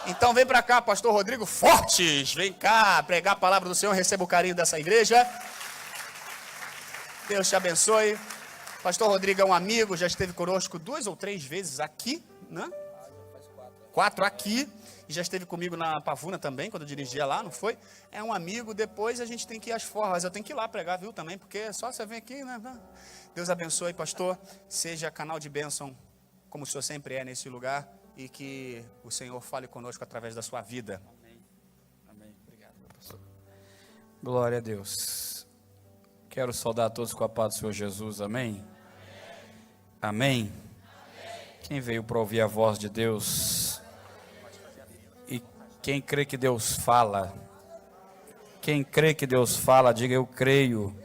Então vem para cá, pastor Rodrigo Fortes, vem cá pregar a palavra do Senhor, receba o carinho dessa igreja. Deus te abençoe. Pastor Rodrigo é um amigo, já esteve conosco 2 ou 3 vezes aqui, né? 4 aqui, e já esteve comigo na Pavuna também, quando eu dirigia lá, não foi? É um amigo, depois a gente tem que ir às forras, eu tenho que ir lá pregar, viu, também, porque só você vem aqui, né? Deus abençoe, pastor, seja canal de bênção, como o senhor sempre é nesse lugar, e que o Senhor fale conosco através da sua vida. Amém. Amém. Obrigado, meu pastor. Glória a Deus. Quero saudar a todos com a paz do Senhor Jesus. Amém. Amém. Quem veio para ouvir a voz de Deus? E quem crê que Deus fala? Quem crê que Deus fala, diga eu creio.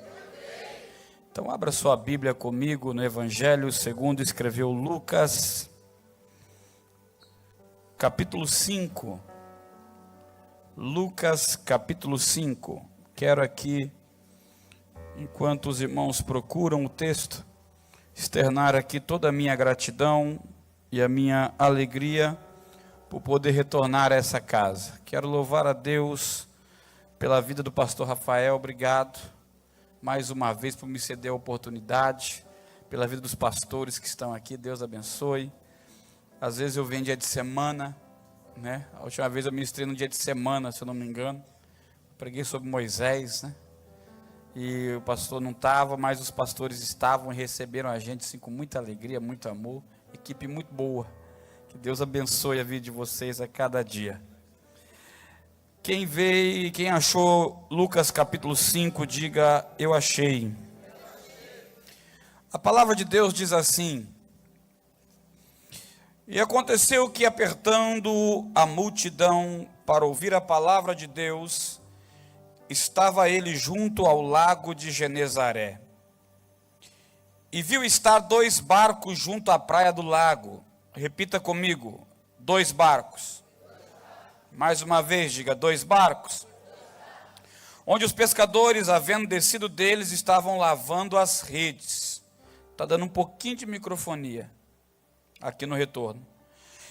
Então abra sua Bíblia comigo no Evangelho segundo escreveu Lucas, capítulo 5. Lucas, capítulo 5. Quero aqui, enquanto os irmãos procuram o texto, externar aqui toda a minha gratidão e a minha alegria por poder retornar a essa casa. Quero louvar a Deus pela vida do pastor Rafael, obrigado mais uma vez por me ceder a oportunidade, pela vida dos pastores que estão aqui, Deus abençoe. Às vezes eu venho dia de semana, né? A última vez eu ministrei no dia de semana, se eu não me engano. Preguei sobre Moisés, né? E o pastor não estava, mas os pastores estavam e receberam a gente assim, com muita alegria, muito amor. Equipe muito boa. Que Deus abençoe a vida de vocês a cada dia. Quem veio, quem achou Lucas capítulo 5, diga eu achei. A palavra de Deus diz assim: e aconteceu que, apertando a multidão para ouvir a palavra de Deus, estava ele junto ao lago de Genezaré. E viu estar 2 barcos junto à praia do lago. Repita comigo, 2 barcos. Mais uma vez, diga 2 barcos. Onde os pescadores, havendo descido deles, estavam lavando as redes. Está dando um pouquinho de microfonia aqui no retorno.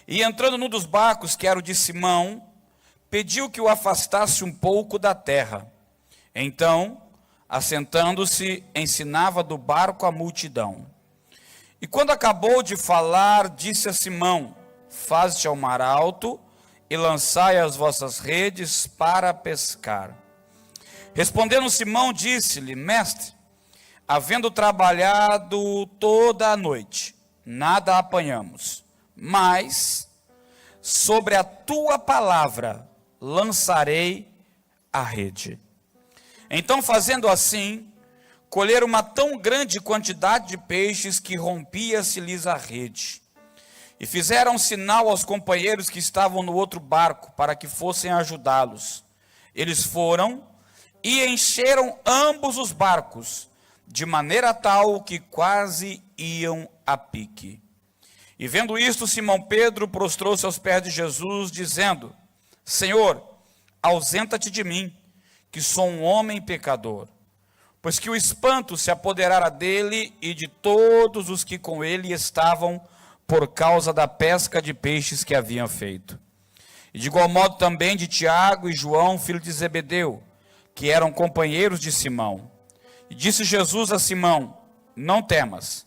E entrando num dos barcos, que era o de Simão, pediu que o afastasse um pouco da terra. Então, assentando-se, ensinava do barco a multidão. E quando acabou de falar, disse a Simão: faze-te ao mar alto e lançai as vossas redes para pescar. Respondendo Simão, disse-lhe: mestre, havendo trabalhado toda a noite, nada apanhamos, mas sobre a tua palavra lançarei a rede. Então, fazendo assim, colheram uma tão grande quantidade de peixes que rompia-se-lhes a rede. E fizeram sinal aos companheiros que estavam no outro barco, para que fossem ajudá-los. Eles foram e encheram ambos os barcos, de maneira tal que quase iam a pique. E vendo isto, Simão Pedro prostrou-se aos pés de Jesus, dizendo: Senhor, ausenta-te de mim, que sou um homem pecador. Pois que o espanto se apoderara dele e de todos os que com ele estavam, por causa da pesca de peixes que haviam feito. E de igual modo também de Tiago e João, filho de Zebedeu, que eram companheiros de Simão. E disse Jesus a Simão: não temas,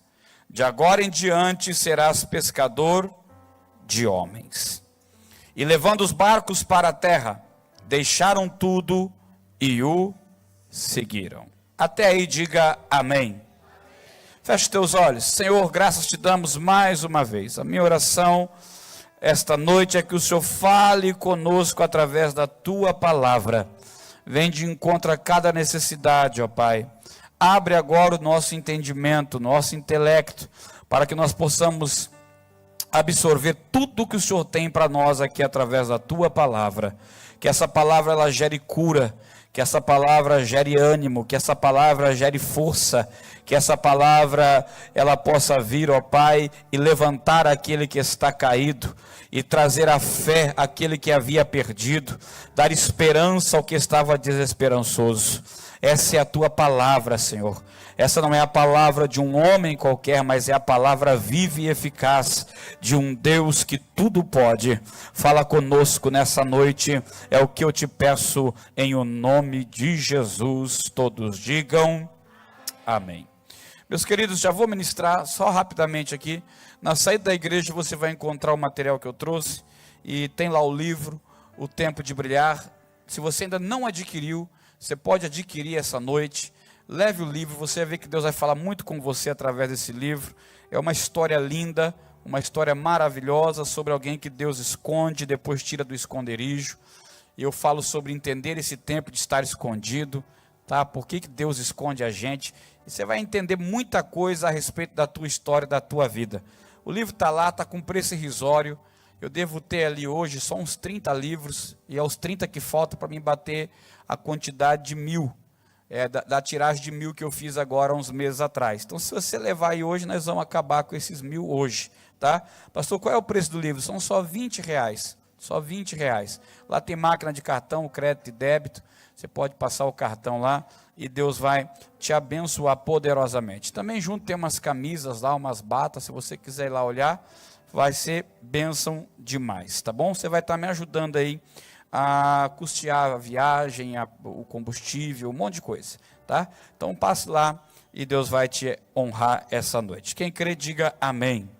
de agora em diante serás pescador de homens. E levando os barcos para a terra, deixaram tudo e o seguiram. Até aí diga amém. Feche teus olhos. Senhor, graças te damos mais uma vez. A minha oração esta noite é que o Senhor fale conosco através da tua palavra. Vem de encontro a cada necessidade, ó Pai. Abre agora o nosso entendimento, nosso intelecto, para que nós possamos absorver tudo que o Senhor tem para nós aqui através da tua palavra. Que essa palavra ela gere cura, que essa palavra gere ânimo, que essa palavra gere força, que essa palavra ela possa vir, ó Pai, e levantar aquele que está caído, e trazer a fé àquele que havia perdido, dar esperança ao que estava desesperançoso. Essa é a tua palavra, Senhor. Essa não é a palavra de um homem qualquer, mas é a palavra viva e eficaz de um Deus que tudo pode. Fala conosco nessa noite, é o que eu te peço em o nome de Jesus. Todos digam amém. Meus queridos, já vou ministrar só rapidamente aqui. Na saída da igreja você vai encontrar o material que eu trouxe e tem lá o livro, O Tempo de Brilhar. Se você ainda não adquiriu, você pode adquirir essa noite. Leve o livro, você vai ver que Deus vai falar muito com você através desse livro. É uma história linda, uma história maravilhosa sobre alguém que Deus esconde, depois tira do esconderijo. E eu falo sobre entender esse tempo de estar escondido, tá? Por que Deus esconde a gente? E você vai entender muita coisa a respeito da tua história, da tua vida. O livro está lá, está com preço irrisório. Eu devo ter ali hoje só uns 30 livros, e é os 30 que faltam para mim bater a quantidade de 1000. Da tiragem de 1000 que eu fiz agora, uns meses atrás. Então, se você levar aí hoje, nós vamos acabar com esses 1000 hoje, tá? Pastor, qual é o preço do livro? São só R$20, só R$20. Lá tem máquina de cartão, crédito e débito, você pode passar o cartão lá, e Deus vai te abençoar poderosamente. Também junto tem umas camisas lá, umas batas, se você quiser ir lá olhar, vai ser bênção demais, tá bom? Você vai estar me ajudando aí a custear a viagem, o combustível, um monte de coisa, tá? Então passe lá e Deus vai te honrar essa noite. Quem crê, diga amém.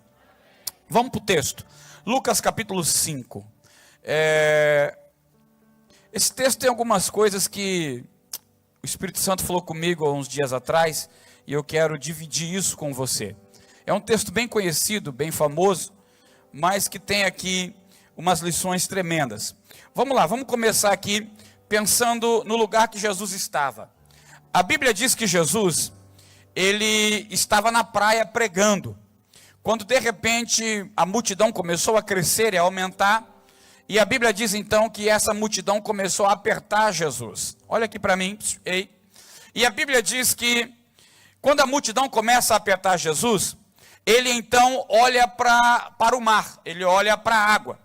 Vamos para o texto, Lucas capítulo 5. Esse texto tem algumas coisas que o Espírito Santo falou comigo há uns dias atrás, e eu quero dividir isso com você. É um texto bem conhecido, bem famoso, mas que tem aqui umas lições tremendas. Vamos lá, vamos começar aqui pensando no lugar que Jesus estava. A Bíblia diz que Jesus, ele estava na praia pregando, quando de repente a multidão começou a crescer e a aumentar, e a Bíblia diz então que essa multidão começou a apertar Jesus. Olha aqui para mim, ei. E a Bíblia diz que quando a multidão começa a apertar Jesus, ele então olha para o mar, ele olha para a água,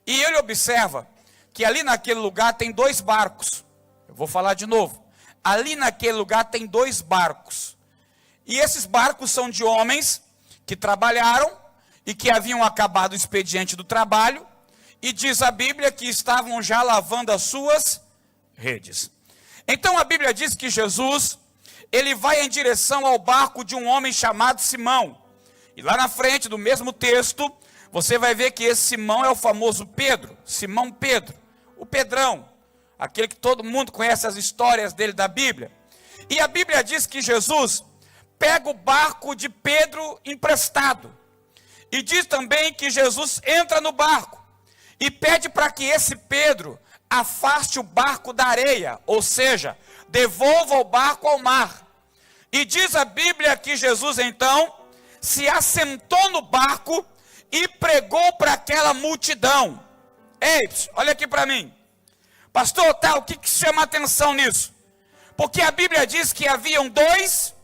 e ele observa que ali naquele lugar tem 2 barcos. Eu vou falar de novo. Ali naquele lugar tem 2 barcos. E esses barcos são de homens que trabalharam e que haviam acabado o expediente do trabalho. E diz a Bíblia que estavam já lavando as suas redes. Então a Bíblia diz que Jesus, ele vai em direção ao barco de um homem chamado Simão. E lá na frente do mesmo texto, você vai ver que esse Simão é o famoso Pedro, Simão Pedro. O Pedrão, aquele que todo mundo conhece as histórias dele da Bíblia. E a Bíblia diz que Jesus pega o barco de Pedro emprestado. E diz também que Jesus entra no barco e pede para que esse Pedro afaste o barco da areia, ou seja, devolva o barco ao mar. E diz a Bíblia que Jesus então se assentou no barco e pregou para aquela multidão. Ei, olha aqui para mim. Pastor, tá, o que chama a atenção nisso? Porque a Bíblia diz que haviam 2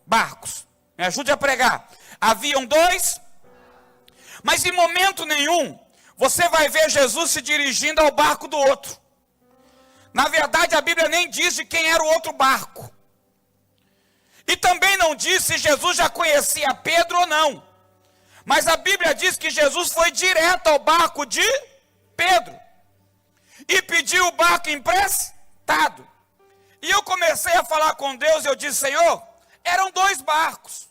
barcos. Me ajude a pregar. Haviam 2, mas em momento nenhum você vai ver Jesus se dirigindo ao barco do outro. Na verdade, a Bíblia nem diz de quem era o outro barco. E também não diz se Jesus já conhecia Pedro ou não. Mas a Bíblia diz que Jesus foi direto ao barco de Pedro e pediu o barco emprestado. E eu comecei a falar com Deus e eu disse: Senhor, eram 2 barcos.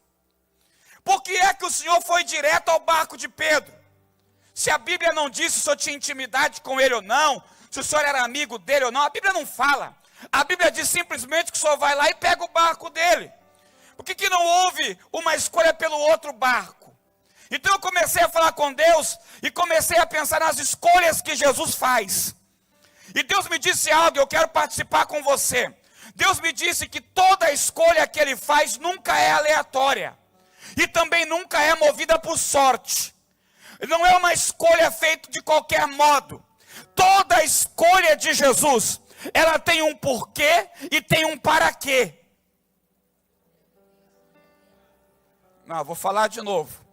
Por que é que o Senhor foi direto ao barco de Pedro? Se a Bíblia não diz se o Senhor tinha intimidade com ele ou não, se o Senhor era amigo dele ou não, a Bíblia não fala. A Bíblia diz simplesmente que o Senhor vai lá e pega o barco dele. Por que não houve uma escolha pelo outro barco? Então eu comecei a falar com Deus e comecei a pensar nas escolhas que Jesus faz. E Deus me disse algo, eu quero participar com você. Deus me disse que toda escolha que Ele faz nunca é aleatória. E também nunca é movida por sorte. Não é uma escolha feita de qualquer modo. Toda escolha de Jesus, ela tem um porquê e tem um para quê. Não, vou falar de novo.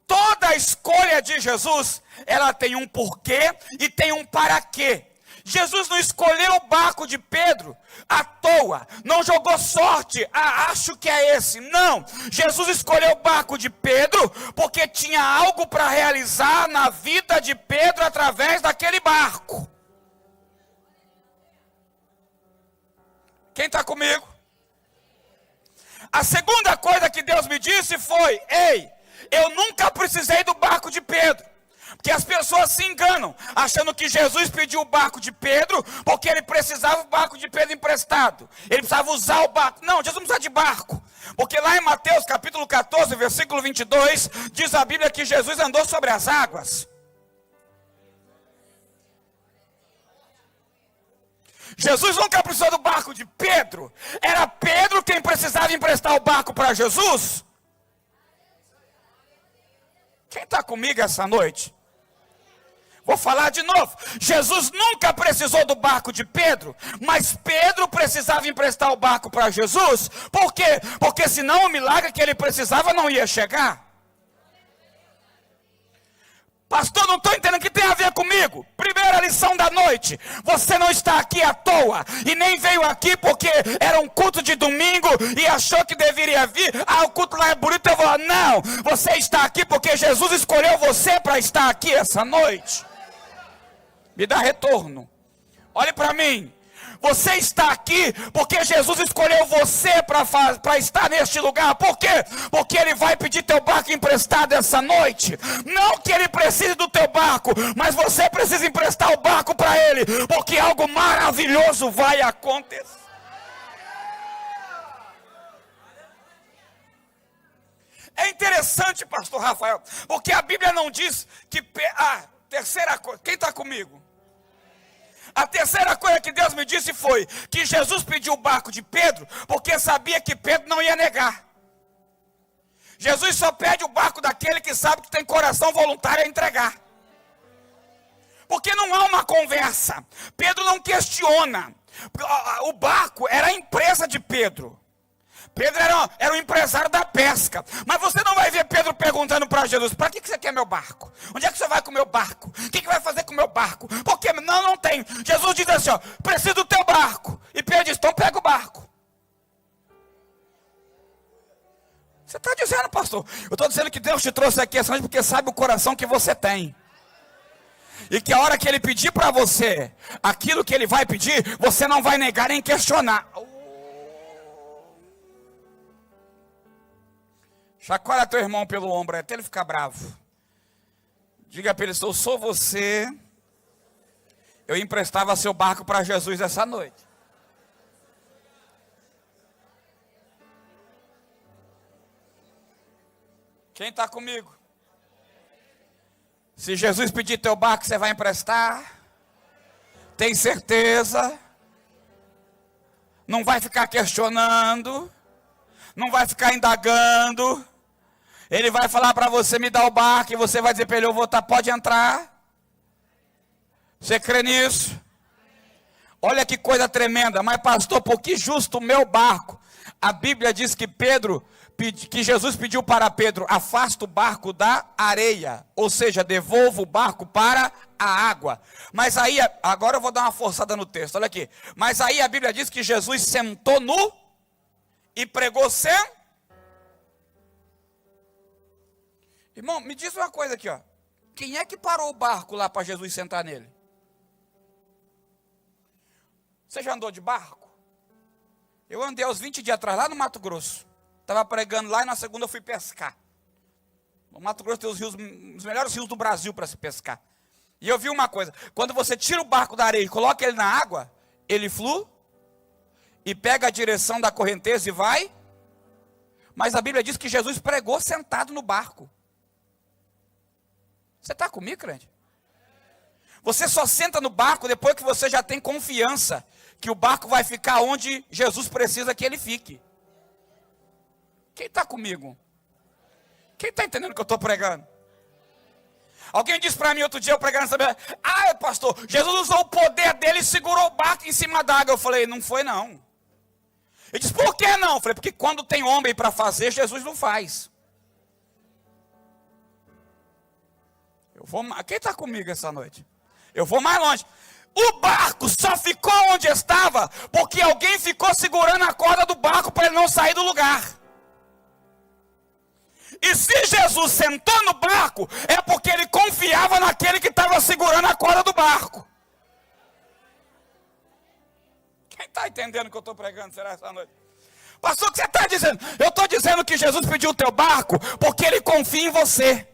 Toda a escolha de Jesus, ela tem um porquê e tem um para quê. Jesus não escolheu o barco de Pedro à toa, não jogou sorte, acho que é esse, não. Jesus escolheu o barco de Pedro porque tinha algo para realizar na vida de Pedro através daquele barco. Quem está comigo? A segunda coisa que Deus me disse foi: ei, eu nunca precisei do barco de Pedro. Porque as pessoas se enganam, achando que Jesus pediu o barco de Pedro, porque ele precisava do barco de Pedro emprestado. Ele precisava usar o barco. Não, Jesus não precisa de barco. Porque lá em Mateus capítulo 14, versículo 22, diz a Bíblia que Jesus andou sobre as águas. Jesus nunca precisou do barco de Pedro. Era Pedro quem precisava emprestar o barco para Jesus. Quem está comigo essa noite? Vou falar de novo. Jesus nunca precisou do barco de Pedro, mas Pedro precisava emprestar o barco para Jesus. Por quê? Porque senão o milagre que ele precisava não ia chegar. Pastor, não estou entendendo o que tem a ver comigo. Primeira lição da noite: você não está aqui à toa, e nem veio aqui porque era um culto de domingo e achou que deveria vir. O culto lá é bonito, eu vou. Não, você está aqui porque Jesus escolheu você para estar aqui essa noite. Me dá retorno. Olhe para mim. Você está aqui porque Jesus escolheu você para estar neste lugar. Por quê? Porque Ele vai pedir teu barco emprestado essa noite. Não que Ele precise do teu barco, mas você precisa emprestar o barco para Ele, porque algo maravilhoso vai acontecer. É interessante, pastor Rafael, porque a Bíblia não diz que... terceira coisa, quem está comigo? A terceira coisa que Deus me disse foi que Jesus pediu o barco de Pedro porque sabia que Pedro não ia negar. Jesus só pede o barco daquele que sabe que tem coração voluntário a entregar. Porque não há uma conversa. Pedro não questiona. O barco era a empresa de Pedro. Pedro era um empresário da pesca. Mas você não vai ver Pedro perguntando para Jesus: para que você quer meu barco? Onde é que você vai com o meu barco? O que vai fazer com o meu barco? Porque não tem. Jesus diz assim: ó, preciso do teu barco. E Pedro diz: então pega o barco. Você está dizendo, pastor? Eu estou dizendo que Deus te trouxe aqui essa noite porque sabe o coração que você tem. E que a hora que Ele pedir para você aquilo que Ele vai pedir, você não vai negar nem questionar. Chacoalha teu irmão pelo ombro até ele ficar bravo. Diga para ele: se eu sou você, eu emprestava seu barco para Jesus essa noite. Quem está comigo? Se Jesus pedir teu barco, você vai emprestar? Tem certeza? Não vai ficar questionando? Não vai ficar indagando? Ele vai falar para você: me dá o barco, e você vai dizer para ele: eu vou estar, pode entrar. Você crê nisso? Olha que coisa tremenda. Mas pastor, por que justo o meu barco? A Bíblia diz que Jesus pediu para Pedro: afasta o barco da areia, ou seja, devolva o barco para a água. Mas aí, agora eu vou dar uma forçada no texto, olha aqui. Mas aí a Bíblia diz que Jesus sentou e pregou sem. Irmão, me diz uma coisa aqui, ó. Quem é que parou o barco lá para Jesus sentar nele? Você já andou de barco? Eu andei aos 20 dias atrás, lá no Mato Grosso. Estava pregando lá e na segunda eu fui pescar. No Mato Grosso tem os melhores rios do Brasil para se pescar. E eu vi uma coisa: quando você tira o barco da areia e coloca ele na água, ele flui e pega a direção da correnteza e vai. Mas a Bíblia diz que Jesus pregou sentado no barco. Você está comigo, crente? Você só senta no barco depois que você já tem confiança que o barco vai ficar onde Jesus precisa que ele fique. Quem está comigo? Quem está entendendo o que eu estou pregando? Alguém disse para mim outro dia, eu pregando, pastor, Jesus usou o poder dele e segurou o barco em cima da água. Eu falei: não foi não. Ele disse: por que não? Eu falei: porque quando tem homem para fazer, Jesus não faz. Quem está comigo essa noite? Eu vou mais longe. O barco só ficou onde estava porque alguém ficou segurando a corda do barco para ele não sair do lugar. E se Jesus sentou no barco, é porque ele confiava naquele que estava segurando a corda do barco. Quem está entendendo o que eu estou pregando, será, essa noite? Pastor, o que você está dizendo? Eu estou dizendo que Jesus pediu o teu barco porque ele confia em você.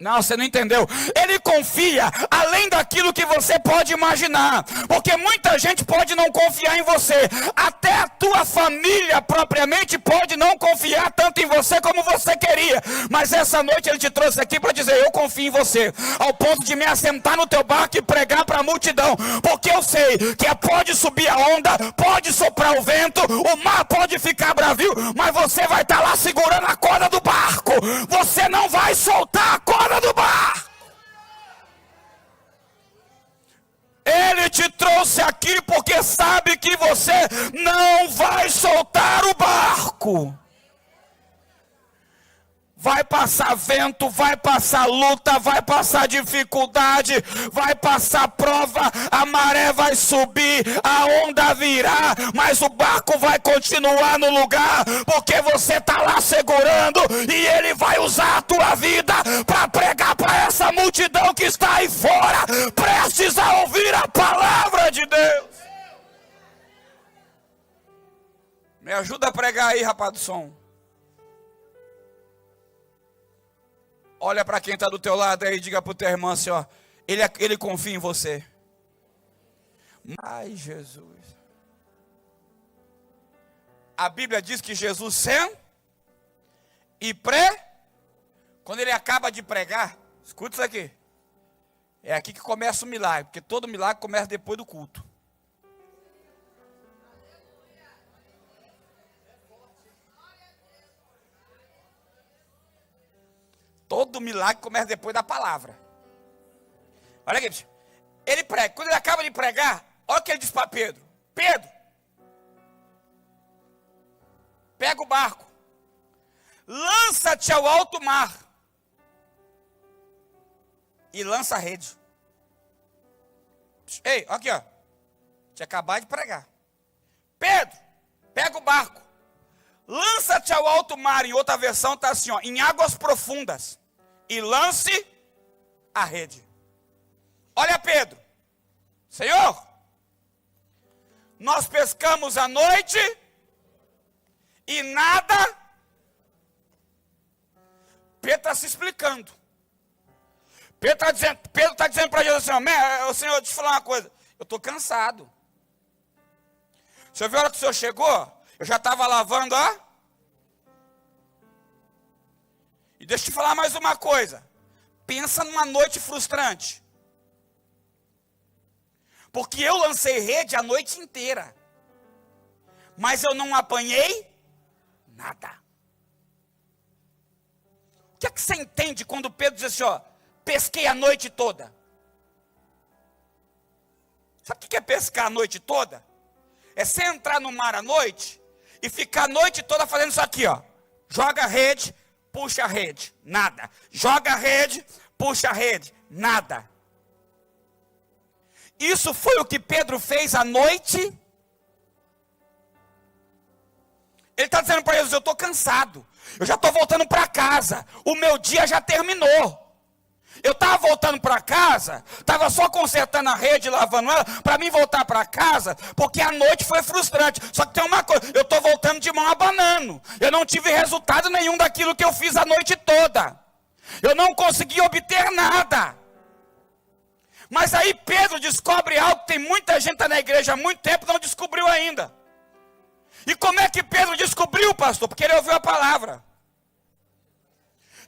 Não, você não entendeu. Ele confia além daquilo que você pode imaginar. Porque muita gente pode não confiar em você. Até a tua família propriamente pode não confiar tanto em você como você queria. Mas essa noite ele te trouxe aqui para dizer, eu confio em você. Ao ponto de me assentar no teu barco e pregar para a multidão. Porque eu sei que pode subir a onda, pode soprar o vento, o mar pode ficar bravio, mas você vai estar lá segurando a corda do barco. Você não vai soltar a corda do barco. Ele te trouxe aqui porque sabe que você não vai soltar o barco. Vai passar vento, vai passar luta, vai passar dificuldade, vai passar prova, a maré vai subir, a onda virá, mas o barco vai continuar no lugar, porque você está lá segurando e ele vai usar a tua vida para pregar para essa multidão que está aí fora, prestes a ouvir a palavra de Deus. Me ajuda a pregar aí, rapaz do som. Olha para quem está do teu lado aí e diga para o teu irmão assim, ó, ele confia em você. Ai, Jesus. A Bíblia diz que Jesus senta e quando ele acaba de pregar, escuta isso aqui. É aqui que começa o milagre, porque todo milagre começa depois do culto. Todo milagre começa depois da palavra. Olha aqui, ele prega. Quando ele acaba de pregar, olha o que ele diz para Pedro. Pedro, pega o barco, lança-te ao alto mar e lança a rede. Ei, aqui ó, tinha acabado de pregar. Pedro, pega o barco, lança-te ao alto mar. Em outra versão está assim, ó, em águas profundas, e lance a rede. Olha Pedro, Senhor, nós pescamos à noite e nada. Pedro está se explicando. Pedro está dizendo para Jesus assim, ó, Senhor, deixa eu falar uma coisa, eu estou cansado. O senhor viu a hora que o senhor chegou? Eu já estava lavando, ó. E deixa eu te falar mais uma coisa. Pensa numa noite frustrante. Porque eu lancei rede a noite inteira. Mas eu não apanhei nada. O que é que você entende quando Pedro diz assim, ó, pesquei a noite toda? Sabe o que é pescar a noite toda? É você entrar no mar à noite e ficar a noite toda fazendo isso aqui, ó. Joga a rede, puxa a rede, nada. Joga a rede, puxa a rede, nada. Isso foi o que Pedro fez à noite. Ele está dizendo para Jesus, eu estou cansado. Eu já estou voltando para casa. O meu dia já terminou. Eu estava voltando para casa, estava só consertando a rede, lavando ela, para mim voltar para casa, porque a noite foi frustrante. Só que tem uma coisa, eu estou voltando de mão abanando. Eu não tive resultado nenhum daquilo que eu fiz a noite toda. Eu não consegui obter nada. Mas aí Pedro descobre algo que tem muita gente na igreja há muito tempo e não descobriu ainda. E como é que Pedro descobriu, pastor? Porque ele ouviu a palavra.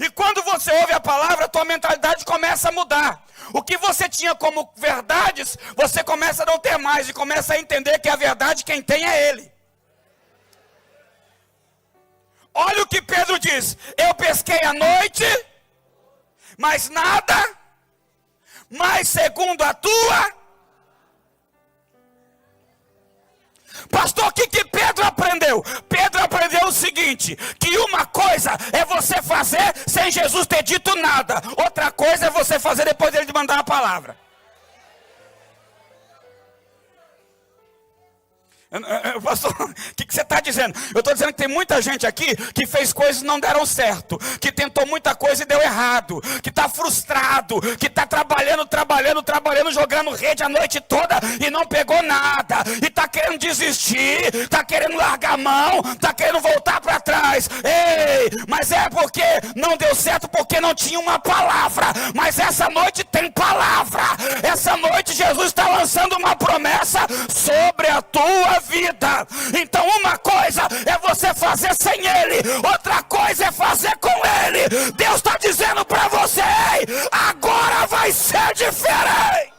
E quando você ouve a palavra, a tua mentalidade começa a mudar. O que você tinha como verdades, você começa a não ter mais. E começa a entender que a verdade quem tem é Ele. Olha o que Pedro diz. Eu pesquei à noite, mas nada. Mas segundo a tua... Pastor, o que Pedro aprendeu? Pedro aprendeu o seguinte, que uma coisa é você fazer sem Jesus ter dito nada. Outra coisa é você fazer depois dele te mandar a palavra. Pastor, o que você está dizendo? Eu estou dizendo que tem muita gente aqui que fez coisas e não deram certo, que tentou muita coisa e deu errado, que está frustrado, que está trabalhando, jogando rede a noite toda e não pegou nada, e está querendo desistir, está querendo largar a mão, está querendo voltar para trás. Ei, mas é porque não deu certo, porque não tinha uma palavra. Mas essa noite tem palavra. Essa noite Jesus está lançando uma promessa sobre a tua vida. Então uma coisa é você fazer sem Ele, outra coisa é fazer com Ele. Deus está dizendo para você: ei, agora vai ser diferente.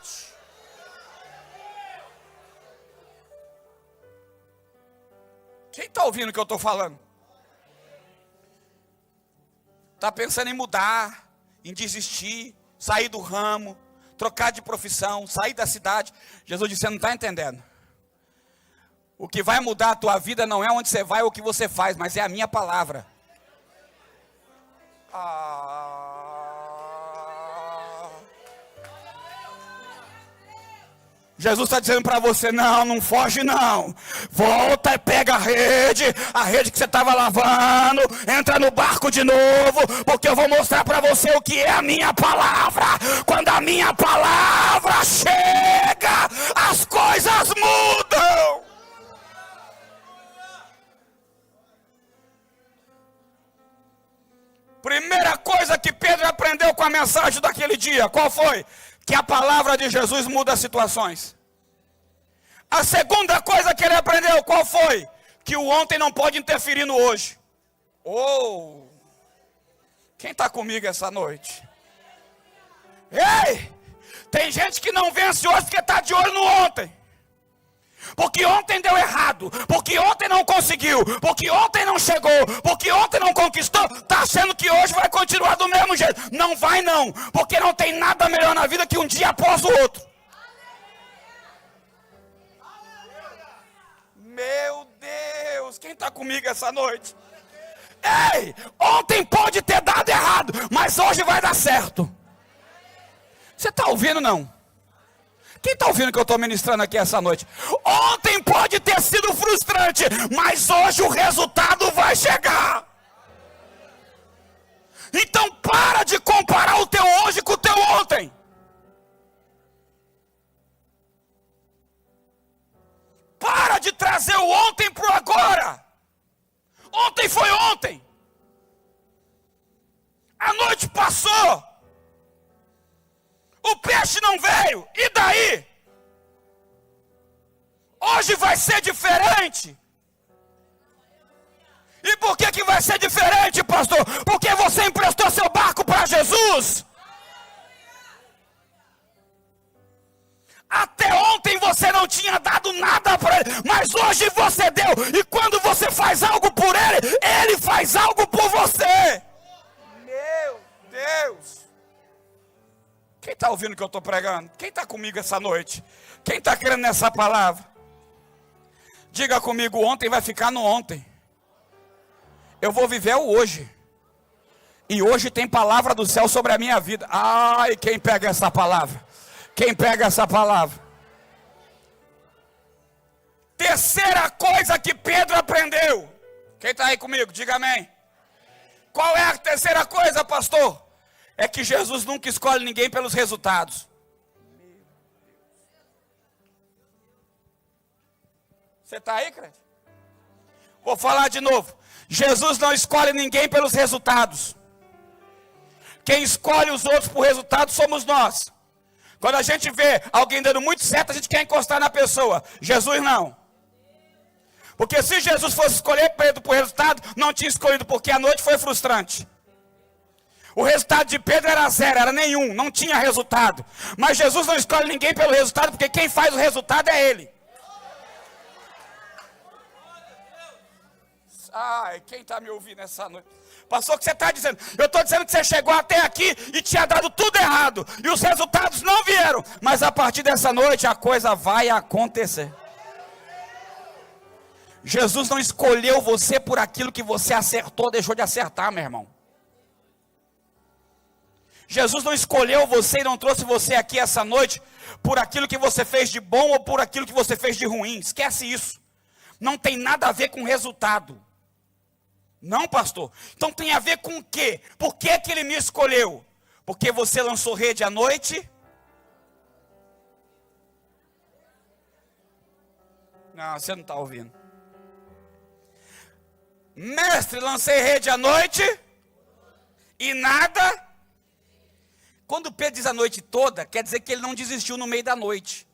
Quem está ouvindo o que eu estou falando? Está pensando em mudar, em desistir, sair do ramo, trocar de profissão, sair da cidade. Jesus disse: você não está entendendo. O que vai mudar a tua vida não é onde você vai ou o que você faz, mas é a minha palavra. Jesus está dizendo para você: não foge não. Volta e pega a rede que você estava lavando, entra no barco de novo, porque eu vou mostrar para você o que é a minha palavra. Quando a minha palavra chega, as coisas mudam. Primeira coisa que Pedro aprendeu com a mensagem daquele dia, qual foi? Que a palavra de Jesus muda situações. A segunda coisa que ele aprendeu, qual foi? Que o ontem não pode interferir no hoje. Quem está comigo essa noite? Ei, tem gente que não vence hoje porque está de olho no ontem. Porque ontem deu errado, porque ontem não conseguiu, porque ontem não chegou, porque ontem não conquistou, está achando que hoje vai continuar do mesmo jeito. Não vai não, porque não tem nada melhor na vida que um dia após o outro. Meu Deus, quem está comigo essa noite? Ei, ontem pode ter dado errado, mas hoje vai dar certo. Você está ouvindo não? Quem está ouvindo que eu estou ministrando aqui essa noite? Ontem pode ter sido frustrante, mas hoje o resultado vai chegar. Então para de comparar o teu hoje com o teu ontem. Para de trazer o ontem para o agora. Ontem foi ontem. A noite passou. O peixe não veio, e daí? Hoje vai ser diferente. E por que vai ser diferente, pastor? Porque você emprestou seu barco para Jesus. Até ontem você não tinha dado nada para Ele, mas hoje você deu. E quando você faz algo por Ele, Ele faz algo por você. Meu Deus. Quem está ouvindo o que eu estou pregando? Quem está comigo essa noite? Quem está querendo essa palavra? Diga comigo: ontem vai ficar no ontem. Eu vou viver o hoje. E hoje tem palavra do céu sobre a minha vida. Ai, quem pega essa palavra? Quem pega essa palavra? Terceira coisa que Pedro aprendeu. Quem está aí comigo? Diga amém. Qual é a terceira coisa, pastor? É que Jesus nunca escolhe ninguém pelos resultados. Você está aí, crente? Vou falar de novo. Jesus não escolhe ninguém pelos resultados. Quem escolhe os outros por resultados somos nós. Quando a gente vê alguém dando muito certo, a gente quer encostar na pessoa. Jesus não. Porque se Jesus fosse escolher Pedro por resultado, não tinha escolhido, porque a noite foi frustrante. O resultado de Pedro era zero, era nenhum, não tinha resultado. Mas Jesus não escolhe ninguém pelo resultado, porque quem faz o resultado é Ele. Ai, quem está me ouvindo essa noite? Pastor, o que você está dizendo? Eu estou dizendo que você chegou até aqui e tinha dado tudo errado. E os resultados não vieram. Mas a partir dessa noite a coisa vai acontecer. Jesus não escolheu você por aquilo que você acertou, deixou de acertar, meu irmão. Jesus não escolheu você e não trouxe você aqui essa noite por aquilo que você fez de bom ou por aquilo que você fez de ruim. Esquece isso. não tem nada a ver com resultado. Não, pastor. Então tem a ver com o quê? Por que que ele me escolheu? Porque você lançou rede à noite? Não, você não está ouvindo. Mestre, lancei rede à noite e nada. Quando Pedro diz a noite toda, quer dizer que ele não desistiu no meio da noite.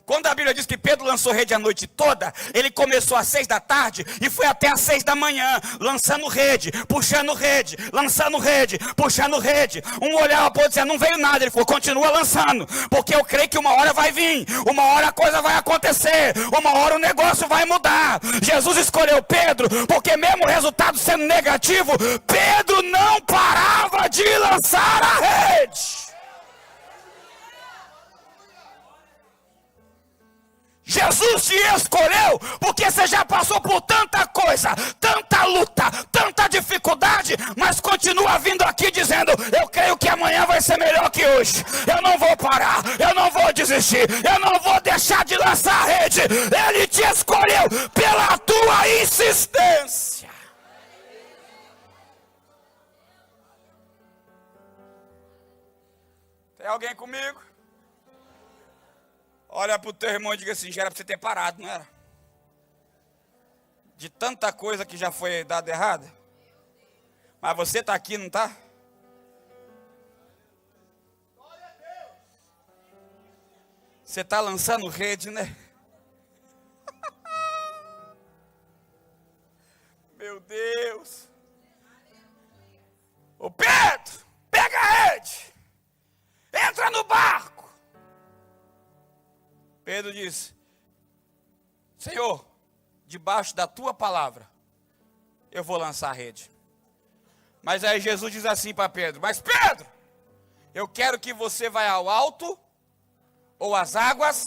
Quando a Bíblia diz que Pedro lançou rede a noite toda, ele começou às 6 da tarde e foi até às 6 da manhã, lançando rede, puxando rede, lançando rede, puxando rede. Um olhava para o outro e dizia, não veio nada. Ele falou, continua lançando, porque eu creio que uma hora vai vir, uma hora a coisa vai acontecer, uma hora o negócio vai mudar. Jesus escolheu Pedro, porque mesmo o resultado sendo negativo, Pedro não parava de lançar a rede. Jesus te escolheu porque você já passou por tanta coisa, tanta luta, tanta dificuldade, mas continua vindo aqui dizendo, eu creio que amanhã vai ser melhor que hoje. Eu não vou parar, eu não vou desistir, eu não vou deixar de lançar a rede. Ele te escolheu pela tua insistência. Tem alguém comigo? Olha para o teu irmão e diga assim, já era para você ter parado, não era? De tanta coisa que já foi dada errada. Mas você está aqui, não está? Você está lançando rede, né? Meu Deus. Ô Pedro, pega a rede. Entra no barco. Pedro disse, Senhor, debaixo da tua palavra, eu vou lançar a rede. Mas aí Jesus diz assim para Pedro, mas Pedro, eu quero que você vá ao alto, ou às águas.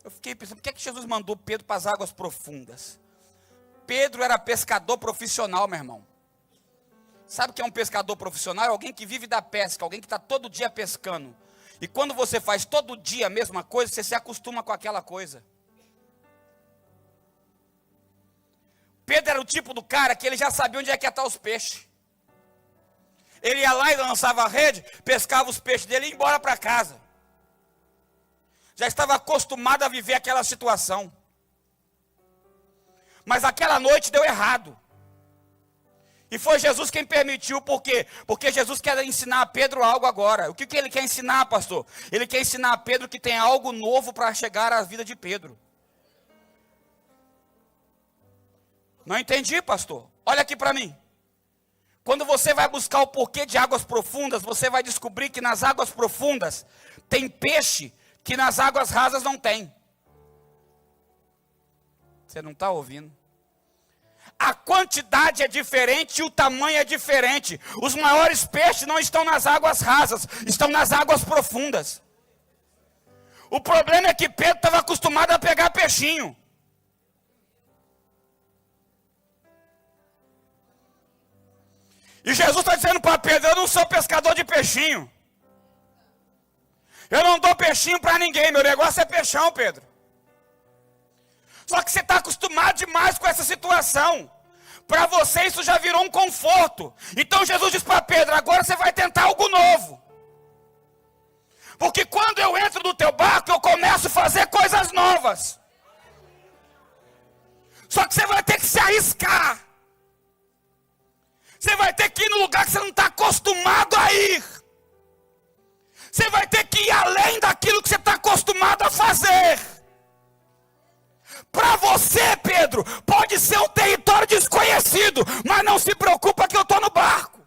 Eu fiquei pensando, por que Jesus mandou Pedro para as águas profundas? Pedro era pescador profissional, meu irmão. Sabe o que é um pescador profissional? É alguém que vive da pesca, alguém que está todo dia pescando. E quando você faz todo dia a mesma coisa, você se acostuma com aquela coisa. Pedro era o tipo do cara que ele já sabia onde é que ia estar os peixes. Ele ia lá e lançava a rede, pescava os peixes dele e ia embora para casa. Já estava acostumado a viver aquela situação. Mas aquela noite deu errado. E foi Jesus quem permitiu, por quê? Porque Jesus quer ensinar a Pedro algo agora. O que ele quer ensinar, pastor? Ele quer ensinar a Pedro que tem algo novo para chegar à vida de Pedro. Não entendi, pastor. Olha aqui para mim. Quando você vai buscar o porquê de águas profundas, você vai descobrir que nas águas profundas tem peixe que nas águas rasas não tem. Você não está ouvindo? A quantidade é diferente e o tamanho é diferente. Os maiores peixes não estão nas águas rasas, estão nas águas profundas. O problema é que Pedro estava acostumado a pegar peixinho. E Jesus está dizendo para Pedro, eu não sou pescador de peixinho. Eu não dou peixinho para ninguém, meu negócio é peixão, Pedro. Só que você está acostumado demais com essa situação. Para você isso já virou um conforto. Então Jesus diz para Pedro, agora você vai tentar algo novo. Porque quando eu entro no teu barco, eu começo a fazer coisas novas. Só que você vai ter que se arriscar. Você vai ter que ir no lugar que você não está acostumado a ir. Você vai ter que ir além daquilo que você está acostumado a fazer. Para você, Pedro, pode ser um território desconhecido, mas não se preocupa que eu estou no barco.